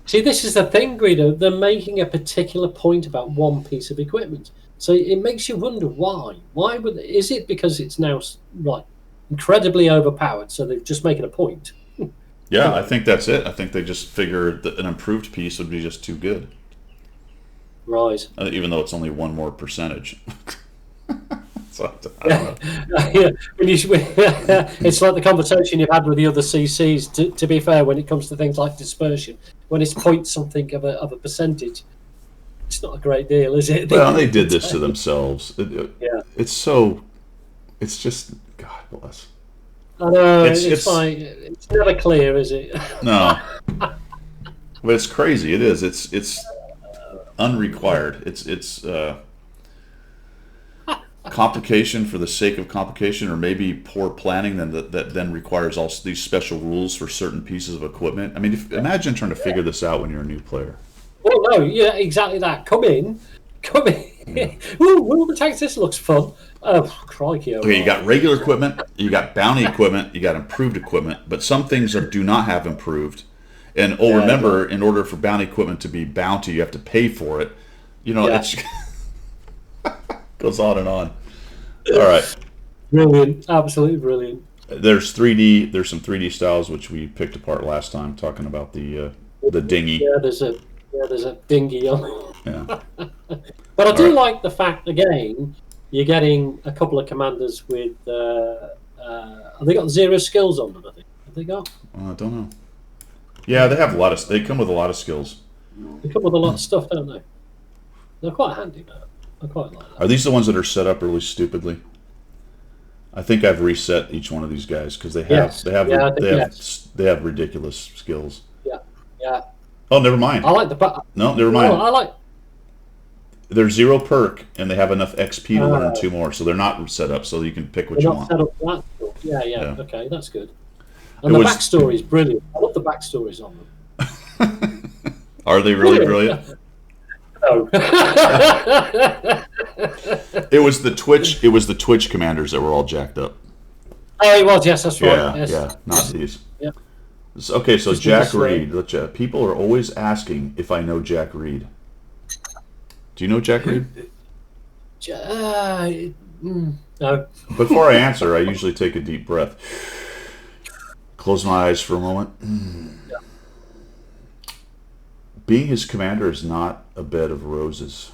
see, this is the thing, Guido. They're making a particular point about one piece of equipment, so it makes you wonder why. Why is it because it's now incredibly overpowered? So they're just making a point. Yeah, I think that's it. I think they just figured that an improved piece would be just too good. Right. Even though it's only one more percentage. So, I don't know. It's like the conversation you've had with the other CCs. To be fair, when it comes to things like dispersion, when it's point something of a percentage, it's not a great deal, is it? Well, they did this to themselves. It's just, God bless. I know, it's never clear, is it? No. But it's crazy. It is. It's unrequired. It's complication for the sake of complication, or maybe poor planning that then requires all these special rules for certain pieces of equipment. I mean, imagine trying to figure this out when you're a new player. Well, no, exactly that. Come in. Yeah. Ooh, the tank, this looks fun. Oh, crikey. Okay, you got regular equipment, you got bounty equipment, you got improved equipment, but some things do not have improved. And remember, in order for bounty equipment to be bounty, you have to pay for it. It's goes on and on. All right. Brilliant. Absolutely brilliant. There's some 3D styles which we picked apart last time, talking about the dinghy. Yeah, there's a Yeah, there's a dinghy on. Yeah. But I do like the fact again, you're getting a couple of commanders with. Have they got 0 skills on them? I think. Have they got? I don't know. Yeah, they have a lot of. They come with a lot of skills. They come with a lot of stuff, don't they? They're quite handy now. I quite like that. Are these the ones that are set up really stupidly? I think I've reset each one of these guys because they have ridiculous skills. Yeah. Oh, never mind. I like the. No, never mind. I like. They're 0 perk, and they have enough XP to learn 2 more, so they're not set up, so you can pick what you want. Set up for that. Yeah. Okay, that's good. And the backstory is brilliant. I love the backstories on them. Are they really brilliant? No. It was the Twitch commanders that were all jacked up. Oh, he was. Yes, that's right. Yeah, yes. yeah, not these. Yeah. Okay, so Jack Reed. People are always asking if I know Jack Reed. Do you know Jack Reed? No. Before I answer, I usually take a deep breath. Close my eyes for a moment. Yeah. Being his commander is not a bed of roses.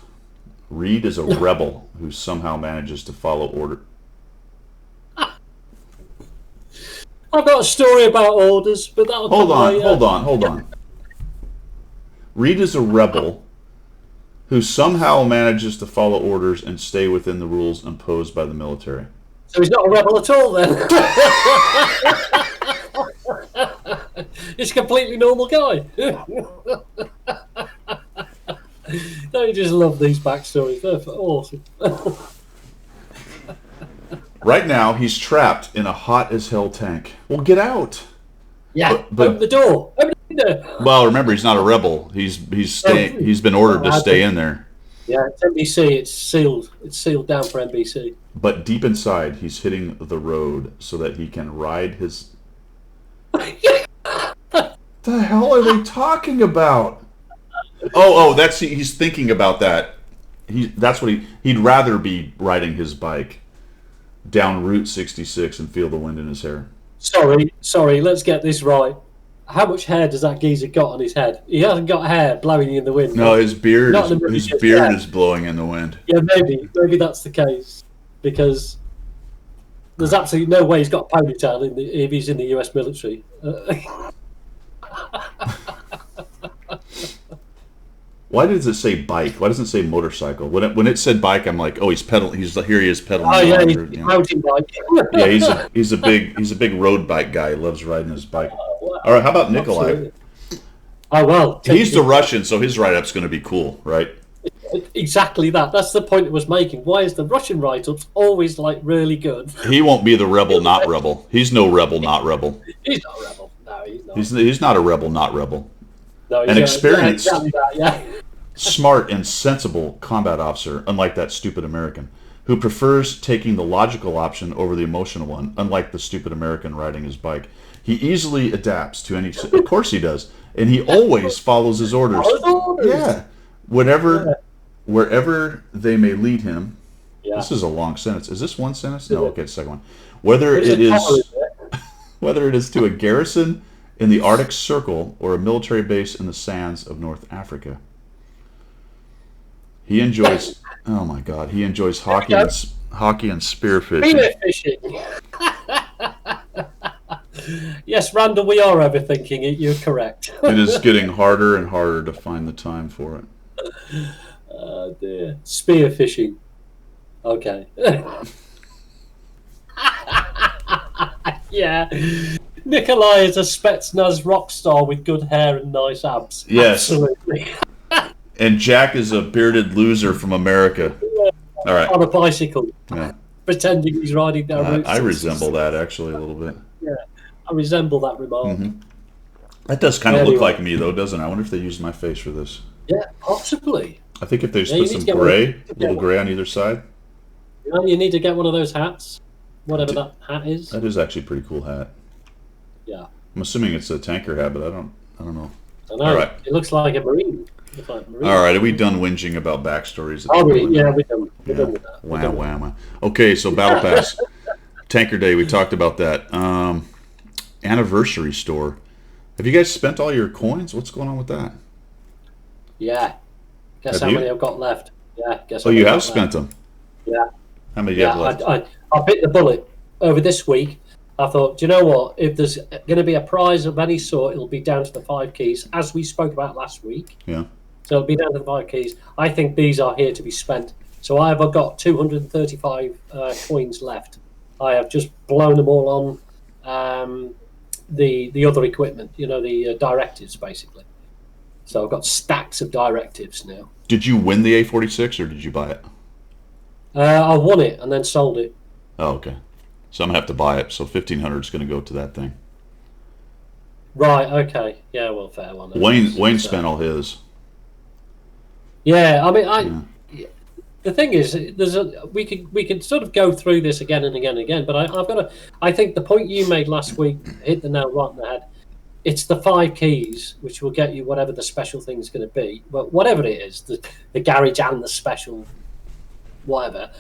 Reed is a rebel who somehow manages to follow order. I've got a story about orders, but that'll Hold on. Reed is a rebel who somehow manages to follow orders and stay within the rules imposed by the military. So he's not a rebel at all, then. He's a completely normal guy. Don't you just love these backstories? They're awesome. Right now, he's trapped in a hot as hell tank. Well, get out. Yeah, open the door. Open the window. Well, remember, he's not a rebel. He's been ordered to stay in there. Yeah, it's NBC. It's sealed. It's sealed down for NBC. But deep inside, he's hitting the road so that he can ride his. The hell are they talking about? Oh, he's thinking about that. That's what he'd rather be riding his bike down Route 66 and feel the wind in his hair. Sorry, let's get this right. How much hair does that geezer got on his head? He hasn't got hair blowing in the wind. No, his beard is blowing in the wind. Yeah, maybe that's the case, because there's absolutely no way he's got a ponytail if he's in the US military. Why does it say bike? Why doesn't it say motorcycle? When it said bike, I'm like, oh, he's pedaling. Here he is pedaling. Oh yeah, he's mountain bike. Yeah, he's a big road bike guy. He loves riding his bike. Wow. All right, how about Nikolai? Absolutely. Oh well, he's the Russian, so his write-up's going to be cool, right? Exactly that. That's the point it was making. Why is the Russian write-ups always like really good? He won't be the rebel, not rebel. He's no rebel, not rebel. He's not a rebel. No, he's not. He's not a rebel, not rebel. No, An experienced, yeah. smart, and sensible combat officer, unlike that stupid American, who prefers taking the logical option over the emotional one, unlike the stupid American riding his bike. He easily adapts to any... Of course he does. And he always follows his orders. Yeah. Wherever they may lead him... Yeah. This is a long sentence. Is this one sentence? No, okay, it's the second one. Whether it is to a garrison in the Arctic Circle or a military base in the sands of North Africa. He enjoys... Oh my God. He enjoys hockey and spearfishing. Spearfishing. Yes, Randall, we are overthinking it. You're correct. It is getting harder and harder to find the time for it. Oh dear. Spearfishing. Okay. Yeah. Nikolai is a Spetsnaz rock star with good hair and nice abs. Yes. Absolutely. And Jack is a bearded loser from America. Yeah. All right. On a bicycle. Yeah. Pretending he's riding down Route 66. I resemble that actually a little bit. Yeah. I resemble that remark. Mm-hmm. That does kind of look like me, though, doesn't it? I wonder if they used my face for this. Yeah, possibly. I think if they just put some gray, little gray on either side. You need to get one of those hats, whatever that hat is. That is actually a pretty cool hat. Yeah. I'm assuming it's a tanker hat, but I don't know. I know. All right. It looks like a marine. All right, are we done whinging about backstories? Yeah, we're done. We're done with that. Wow. Okay, so Battle Pass. Tanker Day, we talked about that. Anniversary store. Have you guys spent all your coins? What's going on with that? Yeah. Guess Have how many you? I've got left? Yeah. Guess Oh, how you many I've have got spent left? them. Yeah. How many do you have Yeah. left? I bit the bullet over this week. I thought, do you know what? If there's going to be a prize of any sort, it'll be down to the 5 keys, as we spoke about last week. Yeah. So it'll be down to the 5 keys. I think these are here to be spent. So I have got 235 coins left. I have just blown them all on the other equipment, the directives, basically. So I've got stacks of directives now. Did you win the A46 or did you buy it? I won it and then sold it. Oh, okay. So I'm gonna have to buy it. So 1,500 is gonna go to that thing. Right. Okay. Yeah. Well, fair one. Wayne spent all his. Yeah. I mean, the thing is, we can sort of go through this again and again and again. But I've got to. I think the point you made last week hit the nail right in the head. It's the 5 keys which will get you whatever the special thing is going to be. But whatever it is, the garage and the special, whatever.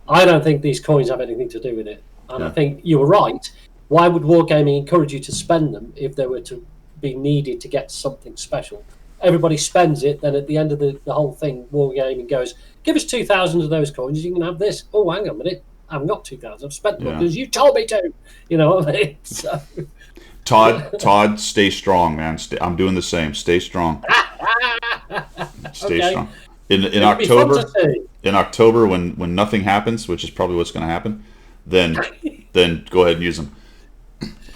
I don't think these coins have anything to do with it. And I think you were right. Why would Wargaming encourage you to spend them if they were to be needed to get something special? Everybody spends it, then at the end of the whole thing, Wargaming goes, give us 2,000 of those coins, you can have this. Oh, hang on a minute. I haven't got 2,000. I've spent them because you told me to. You know what I mean? So. Todd, stay strong, man. I'm doing the same. Stay strong. Stay strong. In October, when nothing happens, which is probably what's going to happen, then go ahead and use them.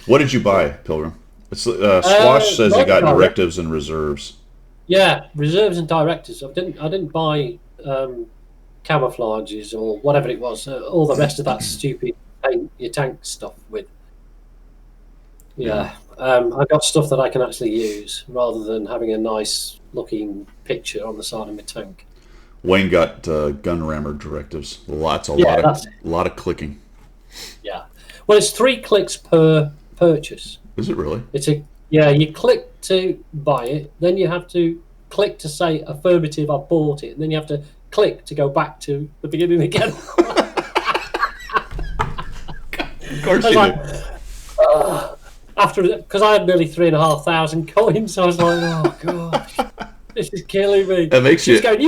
What did you buy, Pilgrim? Squash says you got directives and reserves. Yeah, reserves and directives. I didn't buy camouflages or whatever it was. All the rest of that stupid paint your tank stuff with. Yeah, I got stuff that I can actually use rather than having a nice looking picture on the side of my tank. Wayne got gun rammer directives. A lot of clicking. Yeah, well, it's 3 clicks per purchase. Is it really? You click to buy it, then you have to click to say affirmative, I bought it, and then you have to click to go back to the beginning again. Of course you do. Because I had nearly 3,500 coins, I was like, oh gosh, this is killing me. That makes you going,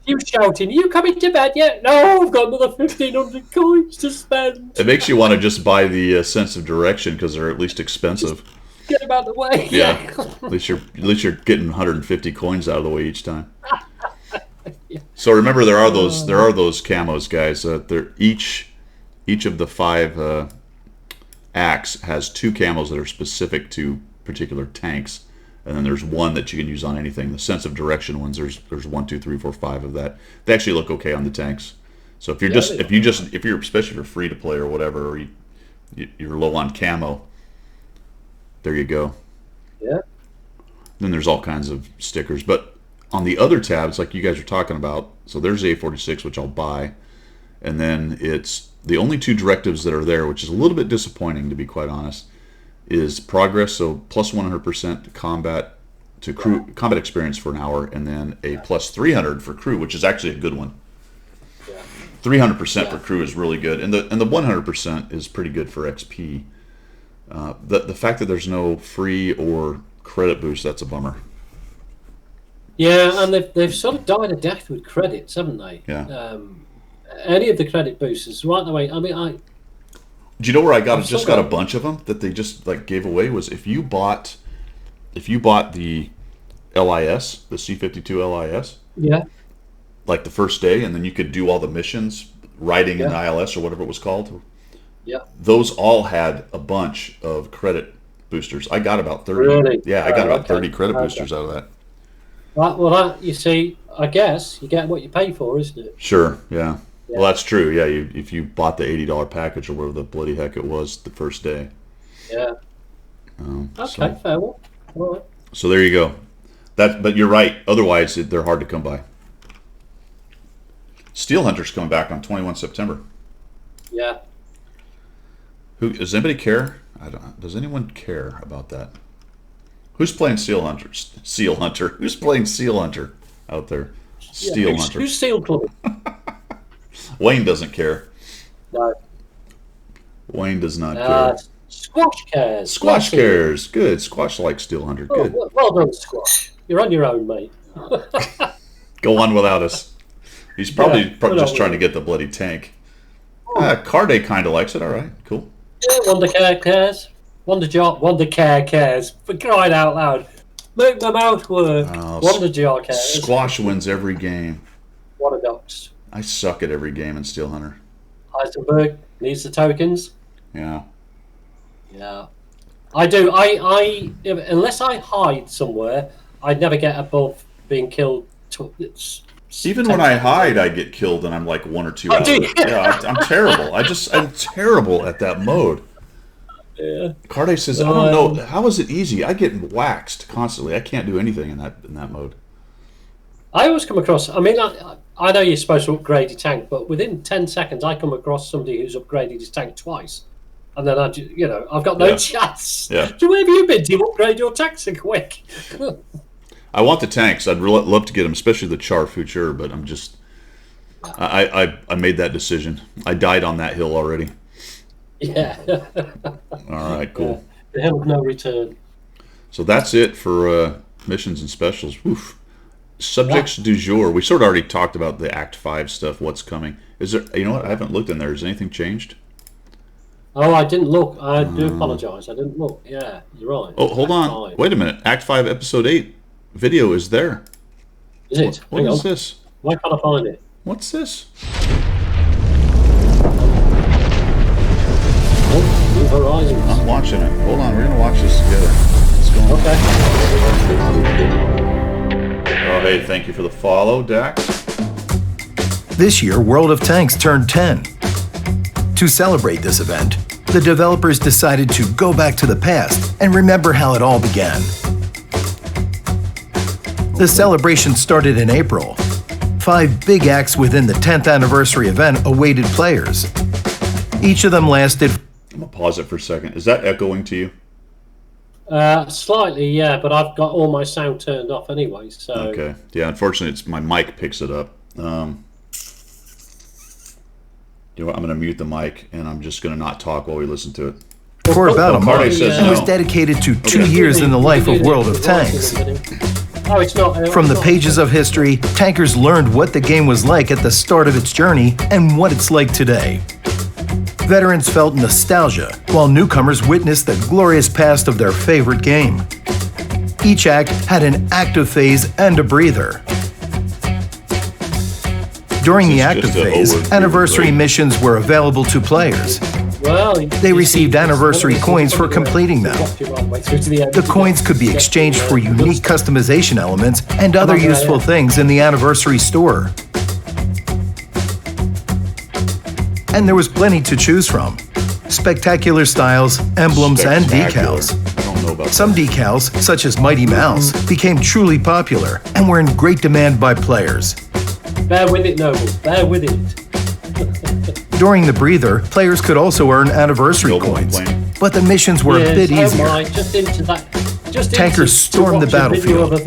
you shouting, you coming to bed yet? No, I've got another 1,500 coins to spend. It makes you want to just buy the sense of direction because they're at least expensive. Just get them out of the way. Yeah. At least you're getting 150 coins out of the way each time. Yeah. So remember, there are those camos, guys. They're each of the 5 acts has 2 camos that are specific to particular tanks, and then there's one that you can use on anything. The sense of direction ones, there's 1, 2, 3, 4, 5 of that. They actually look okay on the tanks. So if you're especially if you're free to play or whatever, or you're low on camo, there you go. Yeah. Then there's all kinds of stickers, but on the other tabs, like you guys are talking about, so there's the A46, which I'll buy, and then it's the only 2 directives that are there, which is a little bit disappointing, to be quite honest, is progress, so plus 100% combat to crew combat experience for an hour, and then a plus 300 for crew, which is actually a good one. 300% for crew is really good, and the 100% is pretty good for XP. The fact that there's no free or credit boost, that's a bummer. Yeah, and they've sort of died a death with credits, haven't they? Yeah. Any of the credit boosters, right the way. I mean, do you know where I got a bunch of them that they just gave away? Was if you bought the LIS, the C-52 LIS. Yeah. Like the first day, and then you could do all the missions, riding in the ILS or whatever it was called. Yeah. Those all had a bunch of credit boosters. I got about 30. Really? Yeah, I got about 30 credit boosters out of that. Right. Well, you see, I guess you get what you pay for, isn't it? Sure. Yeah. Well, that's true. Yeah, if you bought the $80 package or whatever the bloody heck it was the first day. Yeah. Okay, fair one. All right. So there you go. But you're right. Otherwise, they're hard to come by. Steel Hunter's coming back on 21 September. Yeah. Does anybody care? Does anyone care about that? Who's playing Seal Hunter? Seal Hunter. Who's playing Seal Hunter out there? Steel Hunter. Who's Seal Club? Wayne doesn't care. No. Wayne does not care. Squash cares. Squash cares. Good. Squash likes Steel Hunter. Good. Well done, Squash. You're on your own, mate. Go on without us. He's probably just trying to get the bloody tank. Carday kind of likes it. All right, cool. Yeah, Wonder cares. Wonder cares. For crying out loud. Make my mouth work. Wonder Jar cares. Squash wins every game. What a dox. I suck at every game in Steel Hunter. Heisenberg needs the tokens. Yeah. Yeah. I do. I unless I hide somewhere, I'd never get above being killed. Even when I hide, I get killed, and I'm like 1 or 2 hours. Yeah, I'm terrible. I'm terrible at that mode. Yeah. Carday says, I don't know, how is it easy? I get waxed constantly. I can't do anything in that mode. I always come across. I mean, I know you're supposed to upgrade your tank, but within 10 seconds, I come across somebody who's upgraded his tank twice, and then I've got no chance. Yeah. So where have you been? Do you upgrade your tank so quick? I want the tanks. I'd love to get them, especially the Char Future, but I'm just... I made that decision. I died on that hill already. Yeah. All right, cool. The hill of no return. So that's it for missions and specials. Oof. Subjects du jour. We sort of already talked about the Act 5 stuff, what's coming. Is there... You know what? I haven't looked in there. Has anything changed? Oh, I didn't look. I do apologise. I didn't look. Yeah, you're right. Oh, hold Act on. 5. Wait a minute. Act 5, Episode 8 video is there. Is it? What is this? Why can't I find it? What's this? Oh, New Horizons. I'm watching it. Hold on. We're going to watch this together. What's going on? Okay. Oh, hey, thank you for the follow, Dax. This year, World of Tanks turned 10. To celebrate this event, the developers decided to go back to the past and remember how it all began. The celebration started in April. 5 big acts within the 10th anniversary event awaited players. Each of them lasted... I'm going to pause it for a second. Is that echoing to you? Slightly, yeah, but I've got all my sound turned off anyway, so... Okay. Yeah, unfortunately, my mic picks it up. You know what? I'm going to mute the mic, and I'm just going to not talk while we listen to it. For about a month, says it was no. dedicated to 2 years in the life of World of Tanks. Oh, it's not. From the pages of history, tankers learned what the game was like at the start of its journey and what it's like today. Veterans felt nostalgia, while newcomers witnessed the glorious past of their favorite game. Each act had an active phase and a breather. During the active phase, anniversary missions were available to players. Well, they received anniversary coins for completing them. The coins could be exchanged for unique customization elements and other useful things in the anniversary store. And there was plenty to choose from. Spectacular styles, emblems, and decals. Some decals, such as Mighty Mouse, became truly popular and were in great demand by players. Bear with it, Noble. Bear with it. During the breather, players could also earn anniversary coins, but the missions were a bit easier. Tankers stormed the battlefield.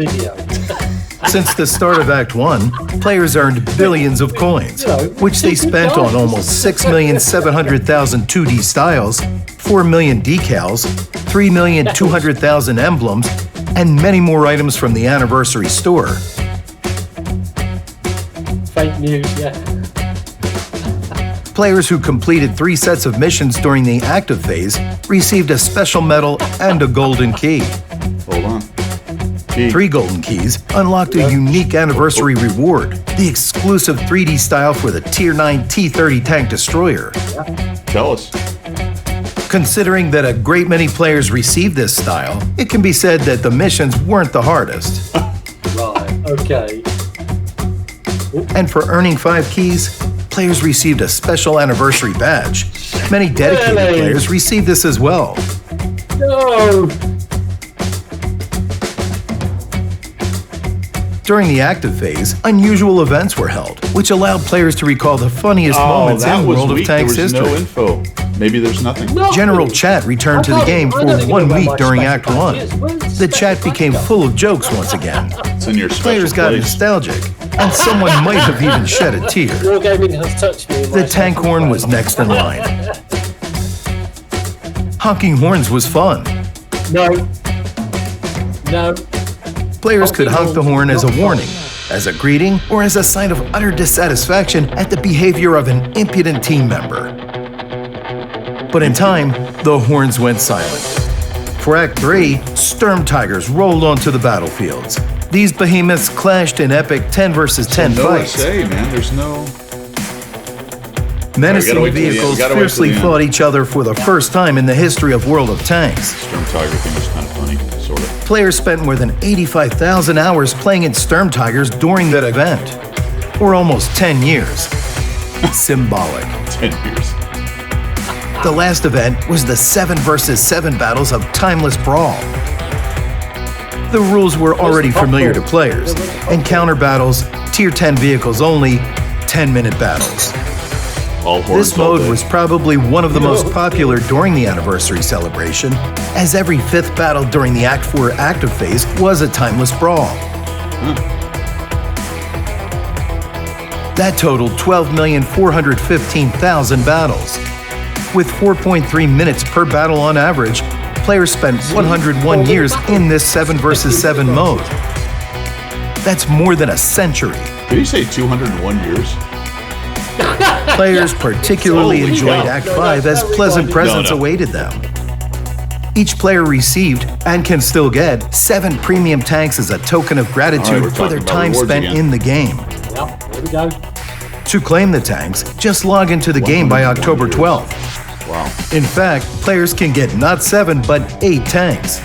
Since the start of Act 1, players earned billions of coins, which they spent on almost 6,700,000 2D styles, 4 million decals, 3,200,000 emblems, and many more items from the anniversary store. Fake news, yeah. Players who completed 3 sets of missions during the active phase received a special medal and a golden key. Hold on. 3 golden keys unlocked a unique anniversary reward, the exclusive 3D style for the Tier 9 T-30 tank destroyer. Tell us. Considering that a great many players received this style, it can be said that the missions weren't the hardest. Right, okay. And for earning 5 keys, players received a special anniversary badge. Many dedicated players received this as well. No! During the active phase, unusual events were held, which allowed players to recall the funniest moments in World of Tanks history. No info. Maybe there's nothing. General chat returned to the game for 1 week during Act 1. The chat became full of jokes once again. It's in your Players got nostalgic, and someone might have even shed a tear. The tank horn was next in line. Honking horns was fun. No. No. Players could honk the horn as a warning, as a greeting, or as a sign of utter dissatisfaction at the behavior of an impudent team member. But in time, the horns went silent. For Act 3, Sturm Tigers rolled onto the battlefields. These behemoths clashed in epic 10 versus 10 fights. Man. There's no... Menacing vehicles fiercely fought each other for the first time in the history of World of Tanks. Sturm Tiger thing was kind of funny, sort of. Players spent more than 85,000 hours playing in Sturm Tigers during that event. Or almost 10 years. Symbolic. 10 years. The last event was the 7 versus 7 battles of Timeless Brawl. The rules were already familiar to players. Encounter battles, Tier 10 vehicles only, 10-minute battles. This mode was probably one of the most popular during the anniversary celebration, as every 5th battle during the Act 4 active phase was a Timeless Brawl. That totaled 12,415,000 battles. With 4.3 minutes per battle on average, players spent 101 years in this 7 versus 7 mode. That's more than a century. Did he say 201 years? Players particularly enjoyed Act 5 as pleasant presents awaited them. Each player received, and can still get, 7 premium tanks as a token of gratitude for their time spent in the game. Yep, here we go. To claim the tanks, just log into the game by October 12th. Wow. In fact, players can get not 7, but 8 tanks.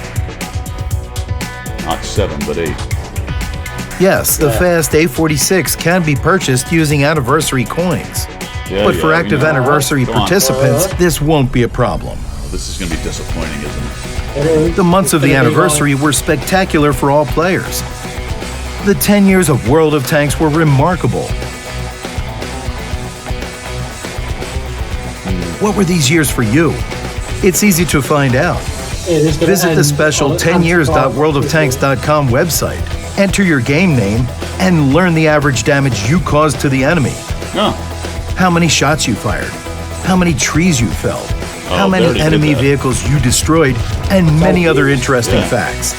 Not 7, but 8. Yes, the fast A46 can be purchased using anniversary coins. But for active anniversary participants, this won't be a problem. This is going to be disappointing, isn't it? The months of the anniversary were spectacular for all players. The 10 years of World of Tanks were remarkable. What were these years for you? It's easy to find out. Visit the special 10years.worldoftanks.com website, enter your game name, and learn the average damage you caused to the enemy. How many shots you fired, how many trees you felled, how many enemy vehicles you destroyed, and many other interesting facts.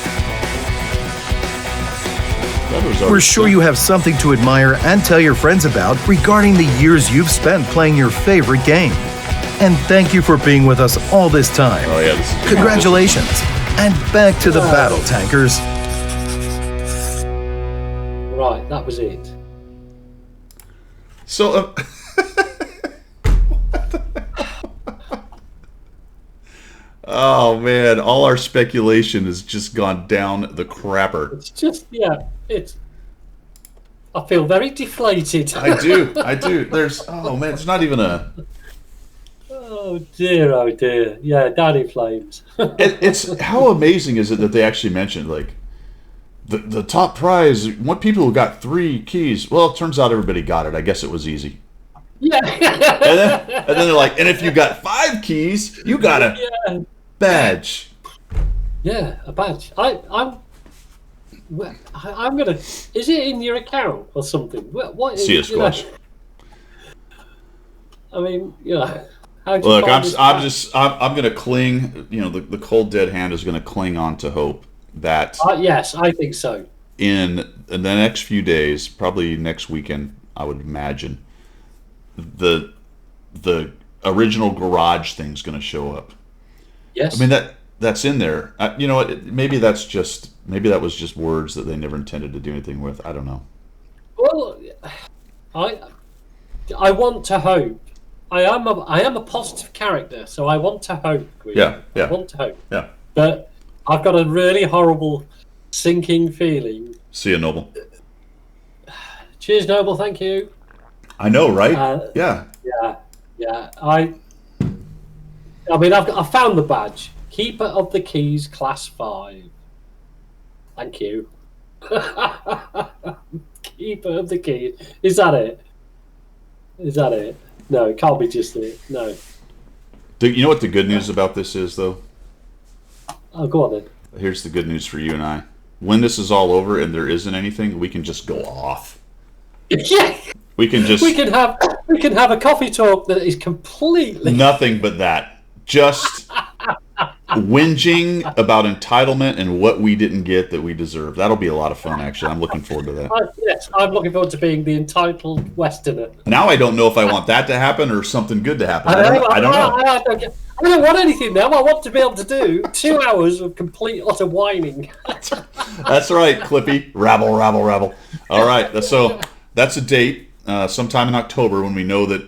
We're sure you have something to admire and tell your friends about regarding the years you've spent playing your favorite game. And thank you for being with us all this time. Congratulations, and back to the battle, tankers. Right, that was it. So, oh man, all our speculation has just gone down the crapper. It's just, I feel very deflated. I do. There's, oh man, it's not even a... Oh dear. Yeah, down in flames. It's, how amazing is it that they actually mentioned, like, the top prize, what people who got 3 keys? Well, it turns out everybody got it. I guess it was easy. Yeah. and then they're like, and if you got 5 keys, you got a badge. Yeah, a badge. I'm gonna. Is it in your account or something? What is? See a squash. I mean, Look, I'm gonna cling. The cold dead hand is gonna cling on to hope that. Yes, I think so. In the next few days, probably next weekend, I would imagine, the original garage thing's gonna show up. Yes. I mean that's in there. You know what? Maybe that was just words that they never intended to do anything with. I don't know. Well, I want to hope. I am a positive character, so I want to hope. Yeah. I want to hope. Yeah. But I've got a really horrible, sinking feeling. See you, Noble. Cheers, Noble. Thank you. I know, right? Yeah. I mean, I've found the badge. Keeper of the Keys, Class 5. Thank you. Keeper of the Keys. Is that it? No, it can't be just it. No. You know what the good news about this is, though? Oh, go on then. Here's the good news for you and I. When this is all over and there isn't anything, we can just go off. Yeah. We can have a coffee talk that is completely nothing but that. Just whinging about entitlement and what we didn't get that we deserve. That'll be a lot of fun, actually. I'm looking forward to that. Yes, I'm looking forward to being the entitled Westerner. Now I don't know if I want that to happen or something good to happen. I don't know. I don't want anything now. I want to be able to do 2 hours of complete utter whining. That's right, Clippy. Rabble, rabble, rabble. All right, so that's a date. Sometime in October when we know that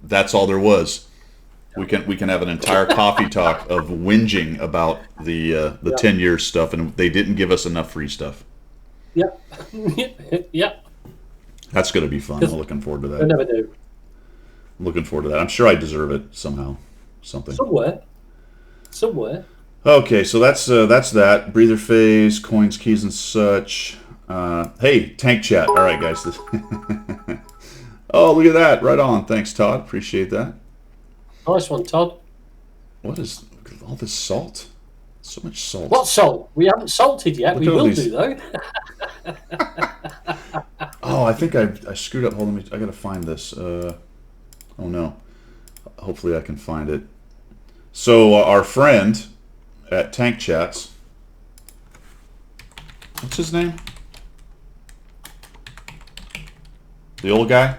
that's all there was. We can have an entire coffee talk of whinging about the 10 years stuff, and they didn't give us enough free stuff. Yep. Yep. That's going to be fun. I'm looking forward to that. I never do. I'm looking forward to that. I'm sure I deserve it somehow. Something. Somewhere. Okay, so that's that. Breather phase, coins, keys, and such. Hey, tank chat. All right, guys. Oh, look at that. Right on. Thanks, Todd. Appreciate that. Nice one, Todd. What is all this salt? So much salt. What salt? We haven't salted yet. We will do, though. Oh, I think I screwed up. Hold on. I got to find this. Oh, no. Hopefully I can find it. So our friend at Tank Chats, what's his name? The old guy?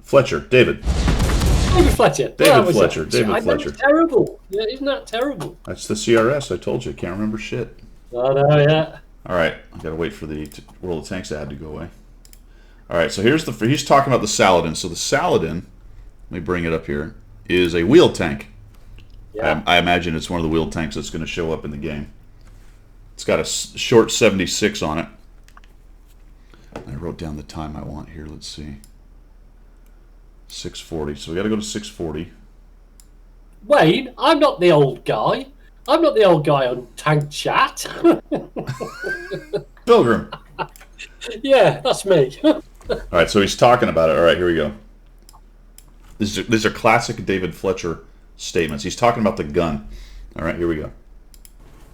Fletcher, David. David Fletcher. David Fletcher. David Fletcher. Terrible. Yeah, isn't that terrible? That's the CRS. I told you. I can't remember shit. I know, yeah. All right. I got to wait for the World of Tanks ad to go away. All right. So he's talking about the Saladin. So the Saladin, let me bring it up here, is a wheeled tank. Yeah. I imagine it's one of the wheeled tanks that's going to show up in the game. It's got a short 76 on it. I wrote down the time I want here. Let's see. 640. So we got to go to 640. Wayne, I'm not the old guy. I'm not the old guy on Tank Chat. Pilgrim. Yeah, that's me. All right, so he's talking about it. All right, here we go. These are classic David Fletcher statements. He's talking about the gun. All right, here we go.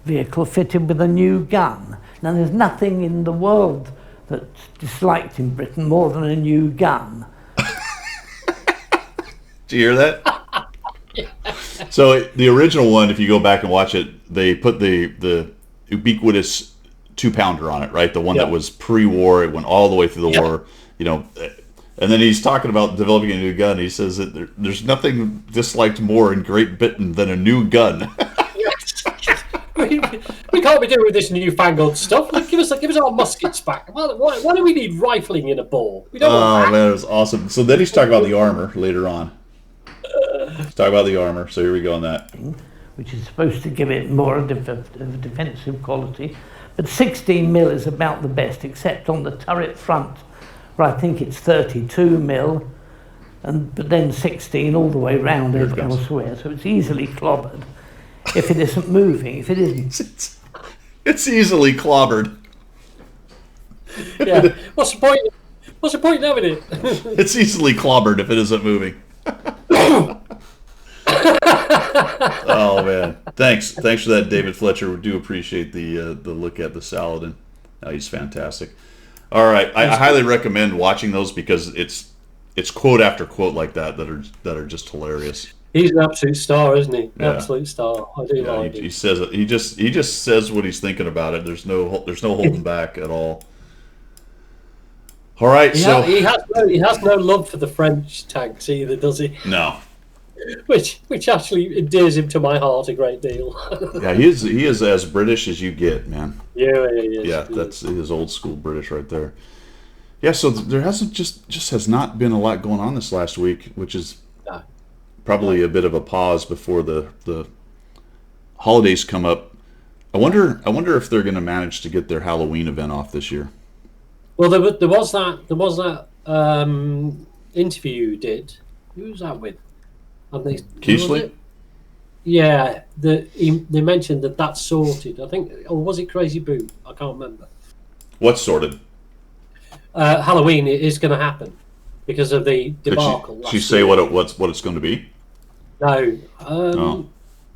Vehicle fitted with a new gun. Now, there's nothing in the world that's disliked in Britain more than a new gun. Do you hear that? Yeah. So the original one, if you go back and watch it, they put the ubiquitous 2-pounder on it, right? The one that was pre-war. It went all the way through the war, you know. And then he's talking about developing a new gun. He says that there's nothing disliked more in Great Britain than a new gun. We can't be doing this newfangled stuff. Give us our muskets back. Why do we need rifling in a ball? We don't want that. Man, it was awesome. So then he's talking about the armor later on. Let's talk about the armor. So here we go on that. Which is supposed to give it more of a defensive quality. But 16 mil is about the best, except on the turret front, where I think it's 32 mil, but then 16 all the way round elsewhere. So it's easily clobbered if it isn't moving. If it isn't, it's easily clobbered. Yeah. What's the point? What's the point in having it? It's easily clobbered if it isn't moving. Oh man, thanks for that, David Fletcher. We do appreciate the look at the Saladin. He's fantastic. All right, I highly recommend watching those because it's quote after quote like that are just hilarious. He's an absolute star, isn't he? Yeah. Absolute star. I do like him. He says it. He just says what he's thinking about it. There's no holding back at all. All right, he has no love for the French tanks either, does he? No. Which actually endears him to my heart a great deal. Yeah, he is as British as you get, man. Yeah, he is. Yeah, that's his old school British right there. Yeah, so there hasn't just has not been a lot going on this last week, which is probably a bit of a pause before the holidays come up. I wonder if they're going to manage to get their Halloween event off this year. Well, there was that interview you did. Who was that with? Keesley? Yeah, they mentioned that's sorted. I think, or was it Crazy Boo? I can't remember. What's sorted? Halloween is going to happen because of the debacle. Did she say what it's going to be? No,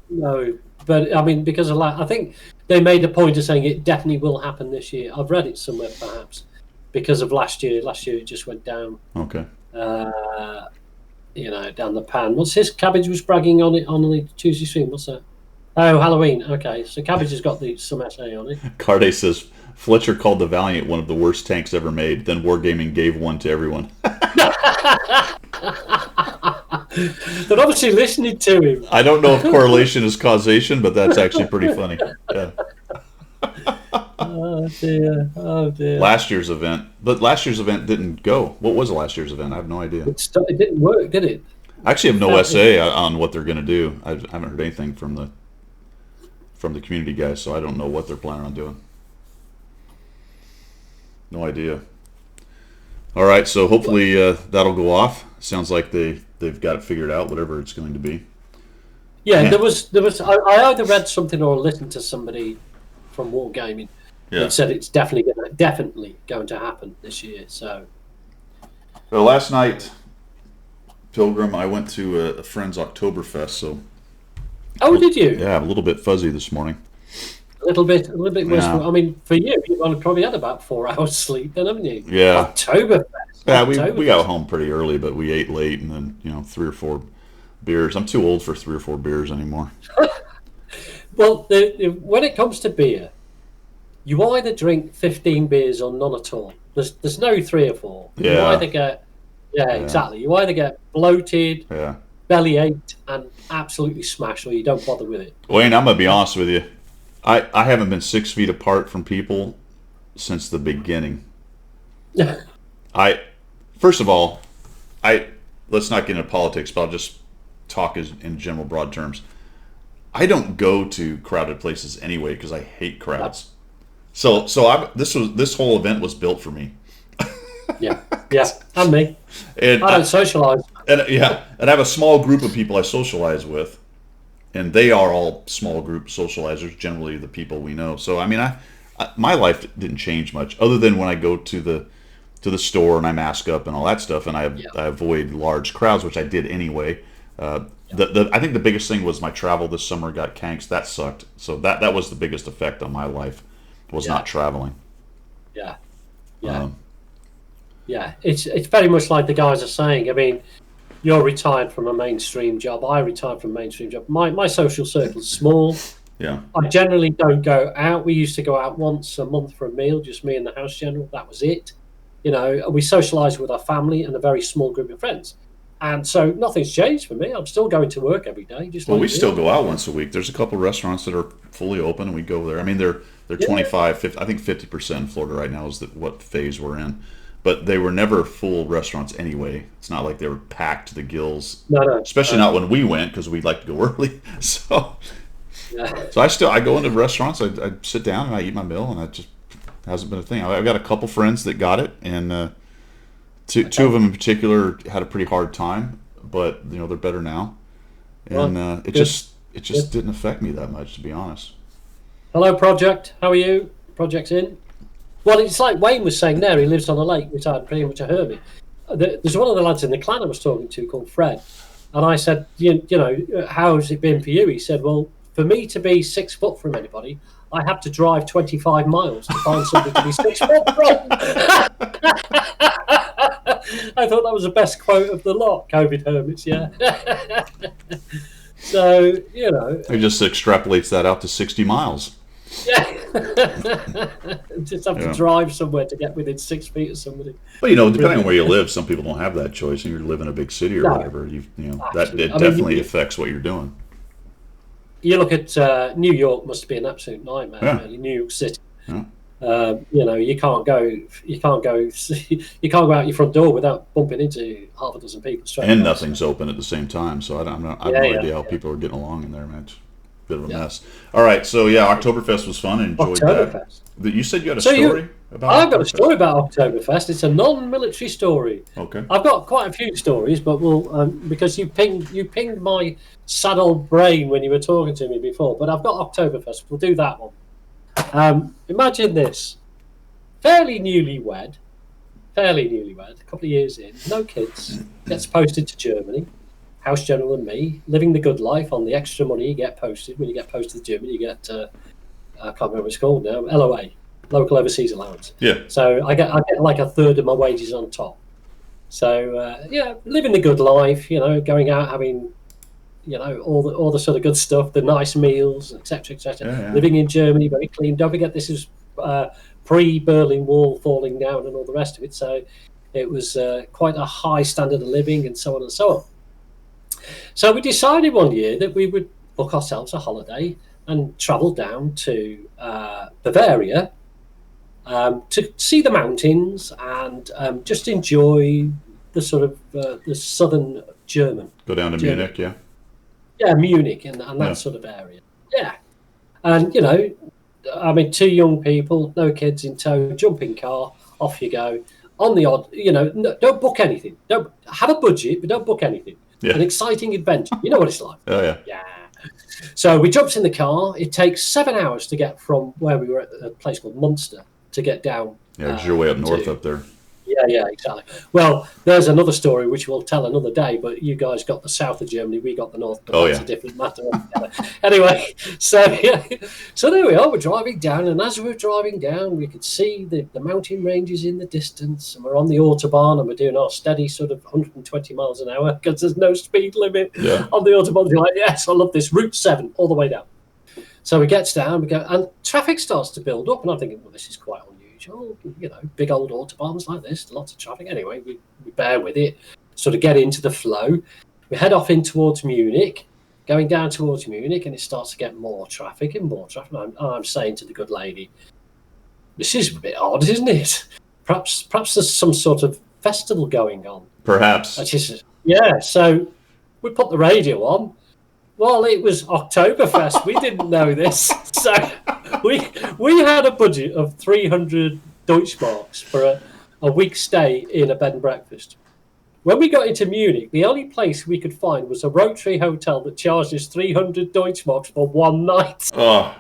no. But I mean, because of I think they made a point of saying it definitely will happen this year. I've read it somewhere, perhaps, because of last year. Last year it just went down. Okay. down the pan. What's this? Cabbage was bragging on it on the Tuesday stream. What's that? Oh, Halloween. Okay, so Cabbage has got some essay on it. Carde says Fletcher called the Valiant one of the worst tanks ever made. Then Wargaming gave one to everyone. They're obviously listening to him. I don't know if correlation is causation, but that's actually pretty funny. Yeah. Oh dear! Oh dear! Last year's event didn't go. What was last year's event? I have no idea. It didn't work, did it? I actually have no SA on what they're going to do. I haven't heard anything from the community guys, so I don't know what they're planning on doing. No idea. All right, so hopefully that'll go off. Sounds like they've got it figured out, whatever it's going to be. Yeah, there was. I either read something or listened to somebody from Wargaming that said it's definitely going to happen this year. So last night, Pilgrim, I went to a friend's Oktoberfest. So. Oh, did you? Yeah, I'm a little bit fuzzy this morning. A little bit worse. Yeah. I mean, for you, you've probably had about 4 hours sleep, then, haven't you? Yeah. Oktoberfest. Yeah, we got home pretty early, but we ate late, and then 3 or 4 beers. I'm too old for 3 or 4 beers anymore. Well, when it comes to beer, you either drink 15 beers or none at all. There's no 3 or 4. Yeah. You either get exactly. You either get bloated, belly ached, and absolutely smashed, or you don't bother with it. Wayne, I'm gonna be honest with you. I haven't been 6 feet apart from people since the beginning. First of all, let's not get into politics, but I'll just talk in general broad terms. I don't go to crowded places anyway because I hate crowds. So this whole event was built for me. Yeah, and me. And I don't socialize. And I have a small group of people I socialize with, and they are all small group socializers, generally the people we know. So I mean, my life didn't change much, other than when I go to the store and I mask up and all that stuff, and I avoid large crowds, which I did anyway. I think the biggest thing was my travel this summer got canked. That sucked. So that was the biggest effect on my life, was not traveling. Yeah. It's very much like the guys are saying. I mean, you're retired from a mainstream job. I retired from a mainstream job. My social circle is small. Yeah. I generally don't go out. We used to go out once a month for a meal, just me and the house general. That was it. We socialise with our family and a very small group of friends. And so nothing's changed for me. I'm still going to work every day. We still go out once a week. There's a couple of restaurants that are fully open, and we go there. I mean, they're 25, 50, I think 50% in Florida right now is what phase we're in. But they were never full restaurants anyway. It's not like they were packed to the gills. No. Especially not when we went, because we'd like to go early. So I go into restaurants. I sit down and I eat my meal, and that just hasn't been a thing. I've got a couple friends that got it, and two of them in particular had a pretty hard time, but they're better now. And it just didn't affect me that much, to be honest. Hello, Project. How are you? Project's in. Well, it's like Wayne was saying there. He lives on a lake, retired, pretty much a hermit. There's one of the lads in the clan I was talking to called Fred, and I said, how's it been for you? He said, well, for me to be 6 foot from anybody, I have to drive 25 miles to find somebody to be 6 foot from. I thought that was the best quote of the lot, COVID hermits, yeah. So, He just extrapolates that out to 60 miles. Yeah. Just have to drive somewhere to get within 6 feet of somebody. Well, depending on where you live, some people don't have that choice, and you live in a big city or whatever. That definitely affects what you're doing. You look at New York; must be an absolute nightmare. Yeah. Really. New York City. Yeah. You can't go out your front door without bumping into half a dozen people straight. And nothing's open at the same time, so I have no idea how people are getting along in there, man. It's a bit of a mess. All right, so Oktoberfest was fun. And enjoyed that. You said you had a story about. I've got a story about Oktoberfest. It's a non-military story. Okay. I've got quite a few stories, but we'll because you pinged my sad old brain when you were talking to me before. But I've got Oktoberfest. We'll do that one. Imagine this: fairly newlywed, a couple of years in, no kids, gets posted to Germany. House general and me, living the good life on the extra money you get posted. When you get posted to Germany, you get I can't remember what it's called now, LOA, local overseas allowance. Yeah. So I get like a third of my wages on top. So living the good life, going out having, all the sort of good stuff, the nice meals, etc., etc. Yeah. Living in Germany, very clean. Don't forget, this is pre-Berlin Wall falling down and all the rest of it. So it was quite a high standard of living, and so on and so on. So we decided one year that we would book ourselves a holiday and travel down to Bavaria to see the mountains and just enjoy the sort of the southern German. Go down to Munich, yeah. Yeah, Munich and that sort of area. Yeah. And, two young people, no kids in tow, jump in car, off you go. On the odd, don't book anything. Don't have a budget, but don't book anything. Yeah. An exciting adventure. You know what it's like. Oh, yeah. Yeah. So we jumped in the car. It takes 7 hours to get from where we were at a place called Munster to get down. Yeah, because you're way up north up there. Yeah, exactly. Well, there's another story which we'll tell another day, but you guys got the south of Germany, we got the north, but that's a different matter. Anyway, so there we are, we're driving down, and as we were driving down, we could see the mountain ranges in the distance, and we're on the Autobahn, and we're doing our steady sort of 120 miles an hour, because there's no speed limit on the Autobahn. You're like, yes, I love this, Route 7, all the way down. So we get down, and traffic starts to build up, and I'm thinking, well, this is quite unusual. Big old autobahns like this, lots of traffic. Anyway, we bear with it, sort of get into the flow. We head off in towards Munich, going down towards Munich, and it starts to get more traffic and more traffic. And I'm saying to the good lady, this is a bit odd, isn't it? Perhaps there's some sort of festival going on. Perhaps. So we put the radio on. Well, it was Oktoberfest. We didn't know this. So we had a budget of 300 Deutschmarks for a week's stay in a bed and breakfast. When we got into Munich, the only place we could find was a Rotary hotel that charged us 300 Deutschmarks for one night. Oh.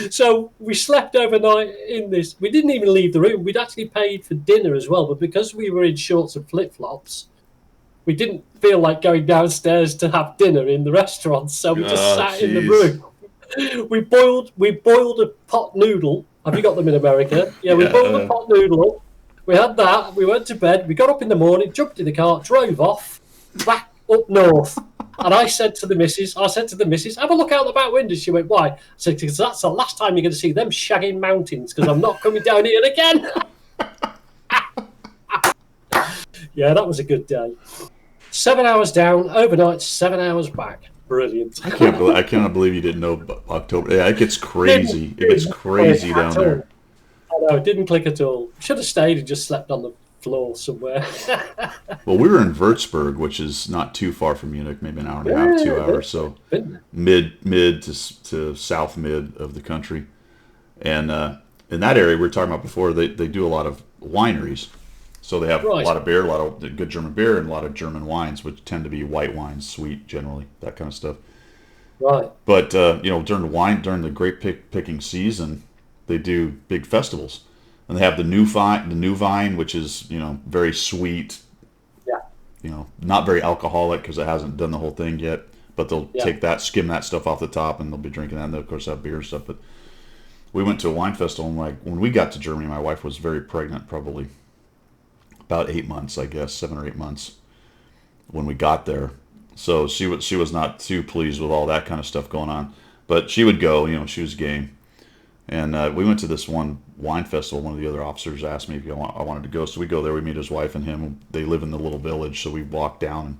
So we slept overnight in this. We didn't even leave the room. We'd actually paid for dinner as well, but because we were in shorts and flip-flops, we didn't feel like going downstairs to have dinner in the restaurant, so we just sat in the room. We boiled a pot noodle. Have you got them in America? Yeah, we boiled a pot noodle. We had that. We went to bed. We got up in the morning, jumped in the car, drove off, back up north. And I said to the missus, have a look out the back window. She went, why? I said, because that's the last time you're going to see them shagging mountains, because I'm not coming down here again. Yeah, that was a good day. 7 hours down, overnight, 7 hours back. Brilliant. I cannot believe you didn't know October. Yeah, it gets crazy. It gets crazy down there. I know, it didn't click at all. Should have stayed and just slept on the floor somewhere. Well, we were in Würzburg, which is not too far from Munich, maybe an hour and a half, 2 hours. So mid to south mid of the country. And in that area we were talking about before, they do a lot of wineries. So they have a lot of beer, a lot of good German beer, and a lot of German wines, which tend to be white wines, sweet generally, that kind of stuff. Right. But during the grape picking season, they do big festivals, and they have the new vine, which is very sweet. Yeah. Not very alcoholic because it hasn't done the whole thing yet. But they'll take that, skim that stuff off the top, and they'll be drinking that. And they'll, of course, have beer and stuff. But we went to a wine festival, and when we got to Germany, my wife was very pregnant, probably about 8 months, I guess, 7 or 8 months when we got there. So she was not too pleased with all that kind of stuff going on, but she would go. She was game, and we went to this one wine festival. One of the other officers asked me if I wanted to go, so we go there. We meet his wife and him. They live in the little village, so we walk down and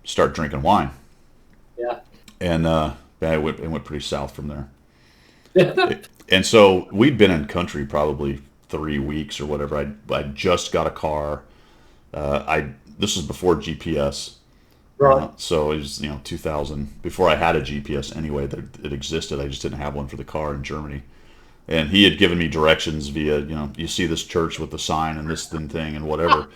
start drinking wine. Yeah, and it went pretty south from there. And so we'd been in country probably 3 weeks or whatever. I just got a car. This was before GPS. Right. So it was 2000, before I had a GPS anyway. That it existed. I just didn't have one for the car in Germany. And he had given me directions via you see this church with the sign and this thing and whatever.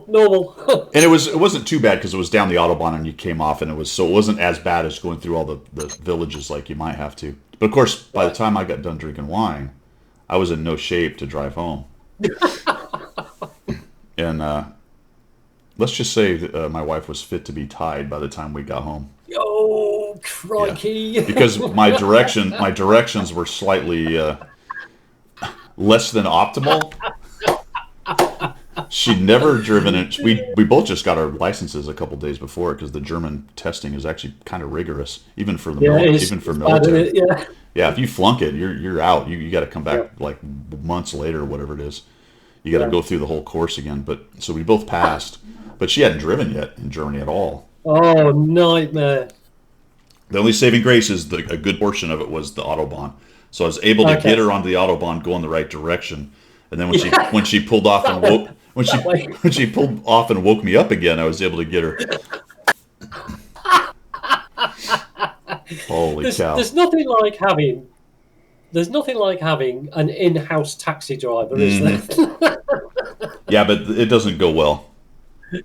Normal. And it wasn't too bad because it was down the Autobahn and you came off, and it wasn't as bad as going through all the villages like you might have to. But of course, by the time I got done drinking wine, I was in no shape to drive home. And let's just say that my wife was fit to be tied by the time we got home. Oh, crikey. Yeah. Because my directions were slightly less than optimal. She'd never driven it. We both just got our licenses a couple days before because the German testing is actually kind of rigorous, even for the even for military. Yeah, if you flunk it, you're out. You got to come back like months later or whatever it is. You got to go through the whole course again. But so we both passed, but she hadn't driven yet in Germany at all. Oh, nightmare! The only saving grace is a good portion of it was the Autobahn. So I was able to get her onto the Autobahn, go in the right direction, and then when she pulled off and woke when she pulled off and woke me up again, I was able to get her. Holy cow! There's nothing like having an in-house taxi driver, is there? Yeah, but it doesn't go well.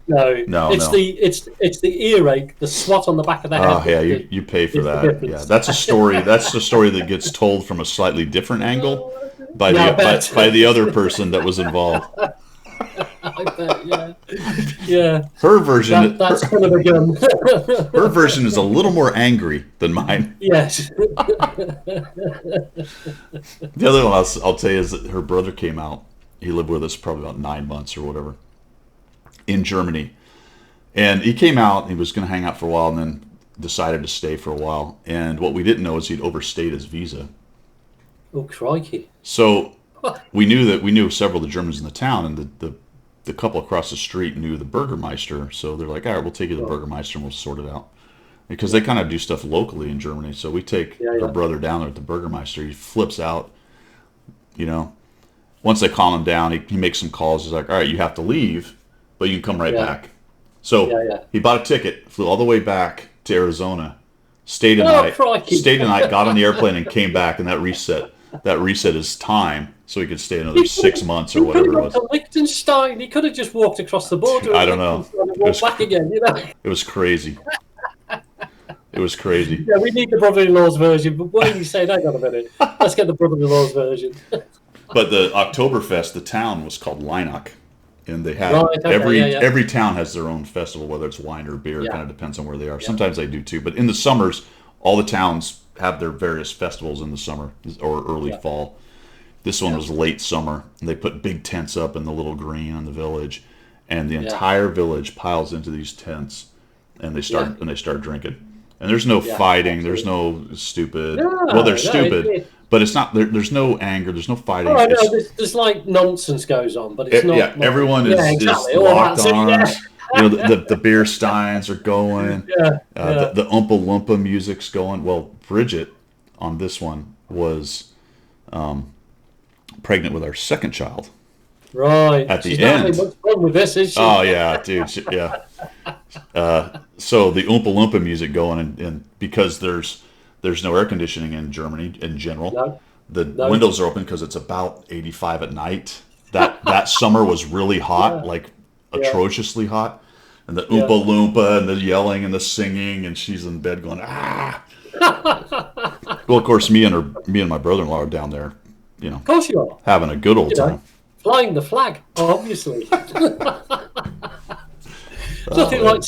No. It's the earache, the swat on the back of the head. Oh yeah, you pay for that. Yeah, that's a story. That's the story that gets told from a slightly different angle by the other person that was involved. I bet, yeah. Her version. That's kind of a gun. Her version is a little more angry than mine. Yes. The other one I'll tell you is that her brother came out. He lived with us probably about 9 months or whatever in Germany, and he came out. He was going to hang out for a while, and then decided to stay for a while. And what we didn't know is he'd overstayed his visa. Oh crikey! So we knew several of the Germans in the town, and the couple across the street knew the Burgermeister. So they're like, all right, we'll take you to the Burgermeister and we'll sort it out. Because they kind of do stuff locally in Germany. So we take her brother down there at the Burgermeister. He flips out, Once they calm him down, he makes some calls. He's like, all right, you have to leave, but you can come right back. So he bought a ticket, flew all the way back to Arizona, stayed a night, got on the airplane and came back, and that reset his time so he could stay another 6 months or whatever it was. To Liechtenstein, he could have just walked across the border. I don't know. And walked back again, It was crazy. It was crazy. Yeah, we need the brother-in-law's version, but why are you saying, hang on a minute, let's get the brother-in-law's version. But the Oktoberfest, the town was called Leinach, and they have every town has their own festival, whether it's wine or beer. It kind of depends on where they are. Sometimes they do too, but in the summers, all the towns have their various festivals in the summer or early fall. This one was late summer, and they put big tents up in the little green on the village, and the entire village piles into these tents, and they start drinking. And there's no fighting. There's no stupid. There's stupid, but it's not. There's no anger. There's no fighting. Oh, no, there's like nonsense goes on, but it's not. Yeah, everyone is locked arms. The beer steins are going. The Oompa Loompa music's going. Well, Bridget on this one was pregnant with our second child. Right. At the end. Not much fun with this, is she? Oh yeah, dude. So the Oompa Loompa music going, and because there's no air conditioning in Germany in general, the windows are open because it's about 85 at night. That summer was really hot, like atrociously hot, and the Oompa Loompa and the yelling and the singing, and she's in bed going ah. Well, of course, me and my brother-in-law are down there, Of course you are. having a good old time. Flying the flag, obviously. Nothing like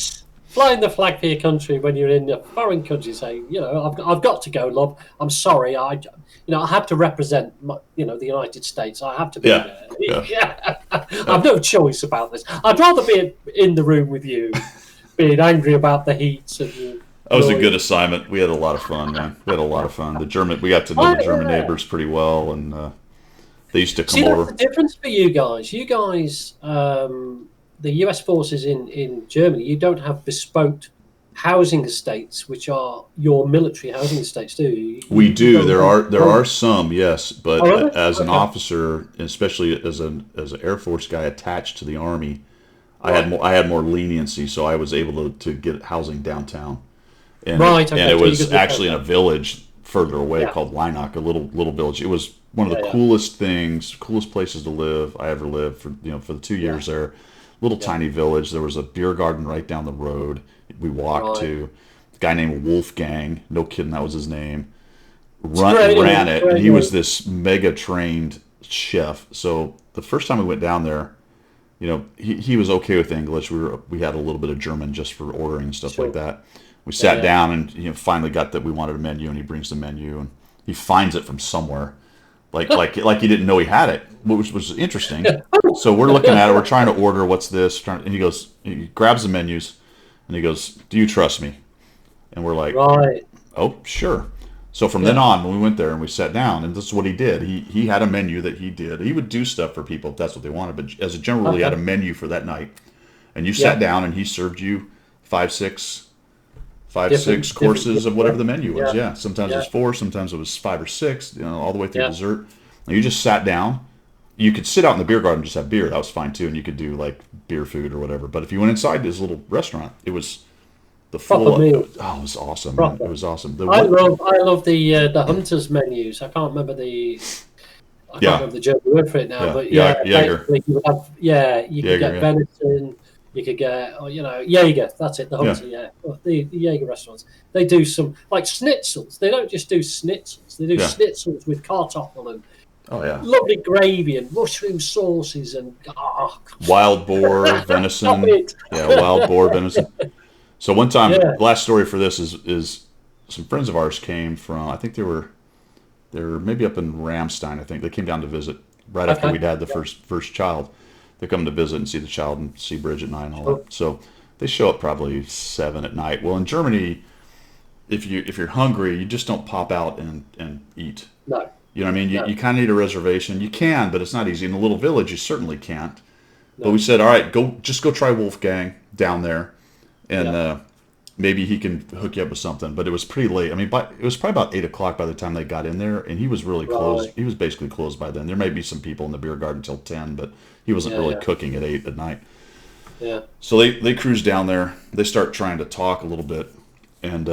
flying the flag for your country when you're in a foreign country, saying, I've got to go, love. I'm sorry. I have to represent, the United States. I have to be there. Yeah. I've no choice about this. I'd rather be in the room with you, being angry about the heat. That was a good assignment. We had a lot of fun, man. We had a lot of fun. We got to know the German neighbors pretty well, and they used to come over. That's the difference for you guys. You guys, the U.S. forces in Germany, you don't have bespoke housing estates, which are your military housing estates, do you? We do. There are some, yes, but as an officer, especially as an Air Force guy attached to the Army, I had more leniency, so I was able to get housing downtown. And it was actually in a village further away called Leinach, a little village. It was one of the coolest places to live I ever lived for the 2 years there. Little tiny village. There was a beer garden right down the road. We walked to. A guy named Wolfgang, no kidding, that was his name. Ran it, and he was this mega trained chef. So the first time we went down there, he was okay with English. We had a little bit of German just for ordering and stuff like that. We sat down and finally got that we wanted a menu, and he brings the menu and he finds it from somewhere. like he didn't know he had it, which was interesting. So we're looking at it, we're trying to order what's this, and he grabs the menus, and he goes, "Do you trust me?" And we're like, Right. "Oh, sure." So from then on, when we went there and we sat down, and this is what he did. He had a menu that he did. He would do stuff for people if that's what they wanted, but as a general rule, he had a menu for that night. And you sat down, and he served you five, six courses of whatever the menu was. Yeah, sometimes it was 4, sometimes it was 5 or 6, all the way through dessert. And you just sat down. You could sit out in the beer garden and just have beer. That was fine too, and you could do like beer food or whatever. But if you went inside this little restaurant, it was the full meal. Oh, it was awesome. Man. It was awesome. I love the hunters menus. I can't remember the German word for it now, but Jaeger. You could get venison. You could get, Jaeger. That's it. The hunter, the Jaeger restaurants. They do some like schnitzels. They don't just do schnitzels. They do schnitzels with kartoffel and lovely gravy and mushroom sauces and wild boar venison. Wild boar venison. So one time, the last story for this is some friends of ours came from, I think they were maybe up in Ramstein. I think they came down to visit right after we'd had the first child. They come to visit and see the child and see Bridget and I and all that. So they show up probably 7 at night. Well, in Germany, if you're hungry, you just don't pop out and eat. No. You know what I mean? You kind of need a reservation. You can, but it's not easy. In a little village, you certainly can't. No. But we said, all right, go try Wolfgang down there, and maybe he can hook you up with something. But it was pretty late. I mean, it was probably about 8 o'clock by the time they got in there, and he was really closed. He was basically closed by then. There may be some people in the beer garden until 10, but he wasn't really cooking at 8 at night. Yeah. So they cruise down there. They start trying to talk a little bit, and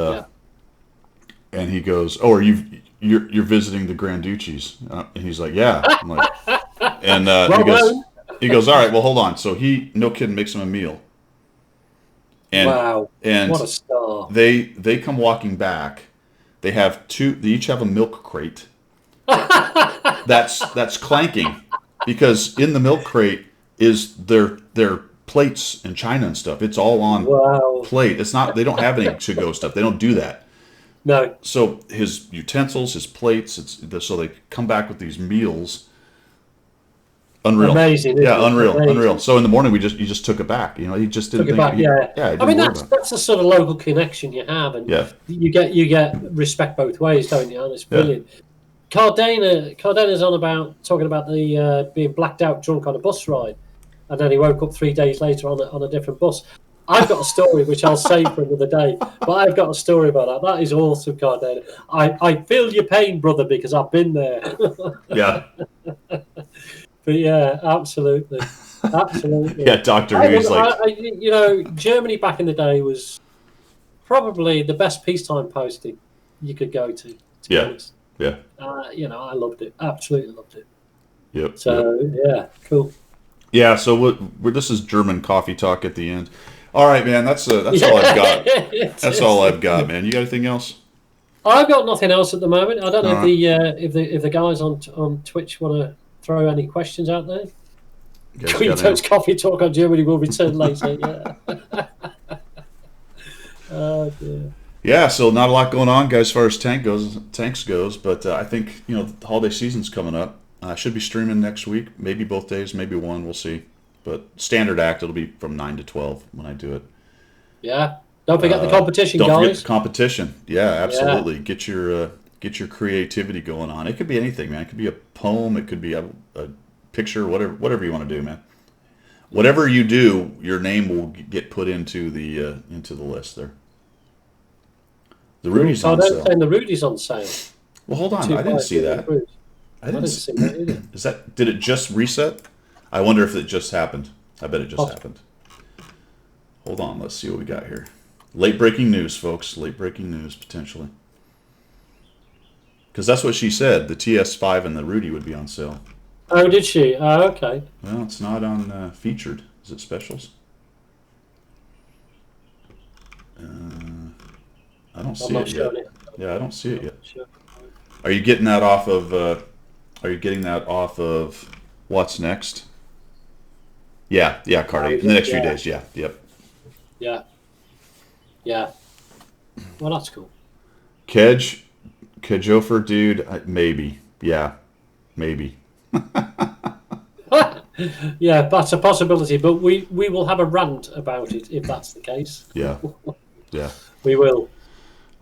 he goes, "Oh, you're visiting the Granducci's?" And he's like, "Yeah." I'm like, and he goes, "All right, well, hold on." So he, no kidding, makes him a meal. And, wow! And what a star! They come walking back. They have two. They each have a milk crate. That's clanking, because in the milk crate is their plates and china and stuff. It's all on plate. It's not. They don't have any to-go stuff. They don't do that. No. So his utensils, his plates. So they come back with these meals. Unreal. Amazing. Unreal. So in the morning, you just took it back. He just didn't took it back. I mean, that's the sort of local connection you have, and you get respect both ways, don't you? And it's brilliant. Cardena's talking about the being blacked out drunk on a bus ride, and then he woke up 3 days later on a different bus. I've got a story which I'll save for another day, but I've got a story about that. That is awesome, Cardena. I feel your pain, brother, because I've been there. Yeah. But yeah, absolutely. Yeah, Doctor Who's Germany back in the day was probably the best peacetime posting you could go to be honest. Yeah. I loved it. Absolutely loved it. Yep. So, cool. Yeah, so this is German coffee talk at the end. All right, man, that's all I've got. That's all I've got, man. You got anything else? I've got nothing else at the moment. I don't know if the guys on Twitch want to throw any questions out there. Quinto's Coffee Talk on Germany will return later. Yeah. Oh dear. Yeah, so not a lot going on, guys, as far as tanks goes. But I think the holiday season's coming up. I should be streaming next week, maybe both days, maybe one. We'll see. But standard act, it'll be from 9 to 12 when I do it. Yeah. Don't forget the competition, guys. Don't forget the competition. Yeah, absolutely. Yeah. Get your creativity going on. It could be anything, man. It could be a poem. It could be a picture. Whatever you want to do, man. Whatever you do, your name will get put into the list there. The Rudy's on sale. And the Rudy's on sale. Well, hold on. I didn't see that. I didn't see that either. Did it just reset? I wonder if it just happened. I bet it just happened. Hold on. Let's see what we got here. Late breaking news, folks. Late breaking news, potentially. Because that's what she said. The TS5 and the Rudy would be on sale. Oh, did she? Oh, okay. Well, it's not on featured. Is it specials? I don't see it yet. Yeah, I don't see it yet. Sure. Are you getting that off of? What's Next? Yeah, Cardi. In the next few days, yeah, yep. Yeah. Well, that's cool. Kedjofer, dude, maybe. Yeah. maybe. Yeah, that's a possibility, but we will have a rant about it if that's the case. Yeah. We will.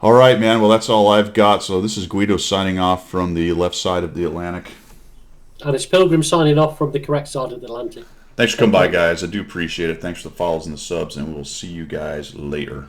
All right, man. Well, that's all I've got. So this is Guido signing off from the left side of the Atlantic. And it's Pilgrim signing off from the correct side of the Atlantic. Thanks for coming by, guys. I do appreciate it. Thanks for the follows and the subs, and we'll see you guys later.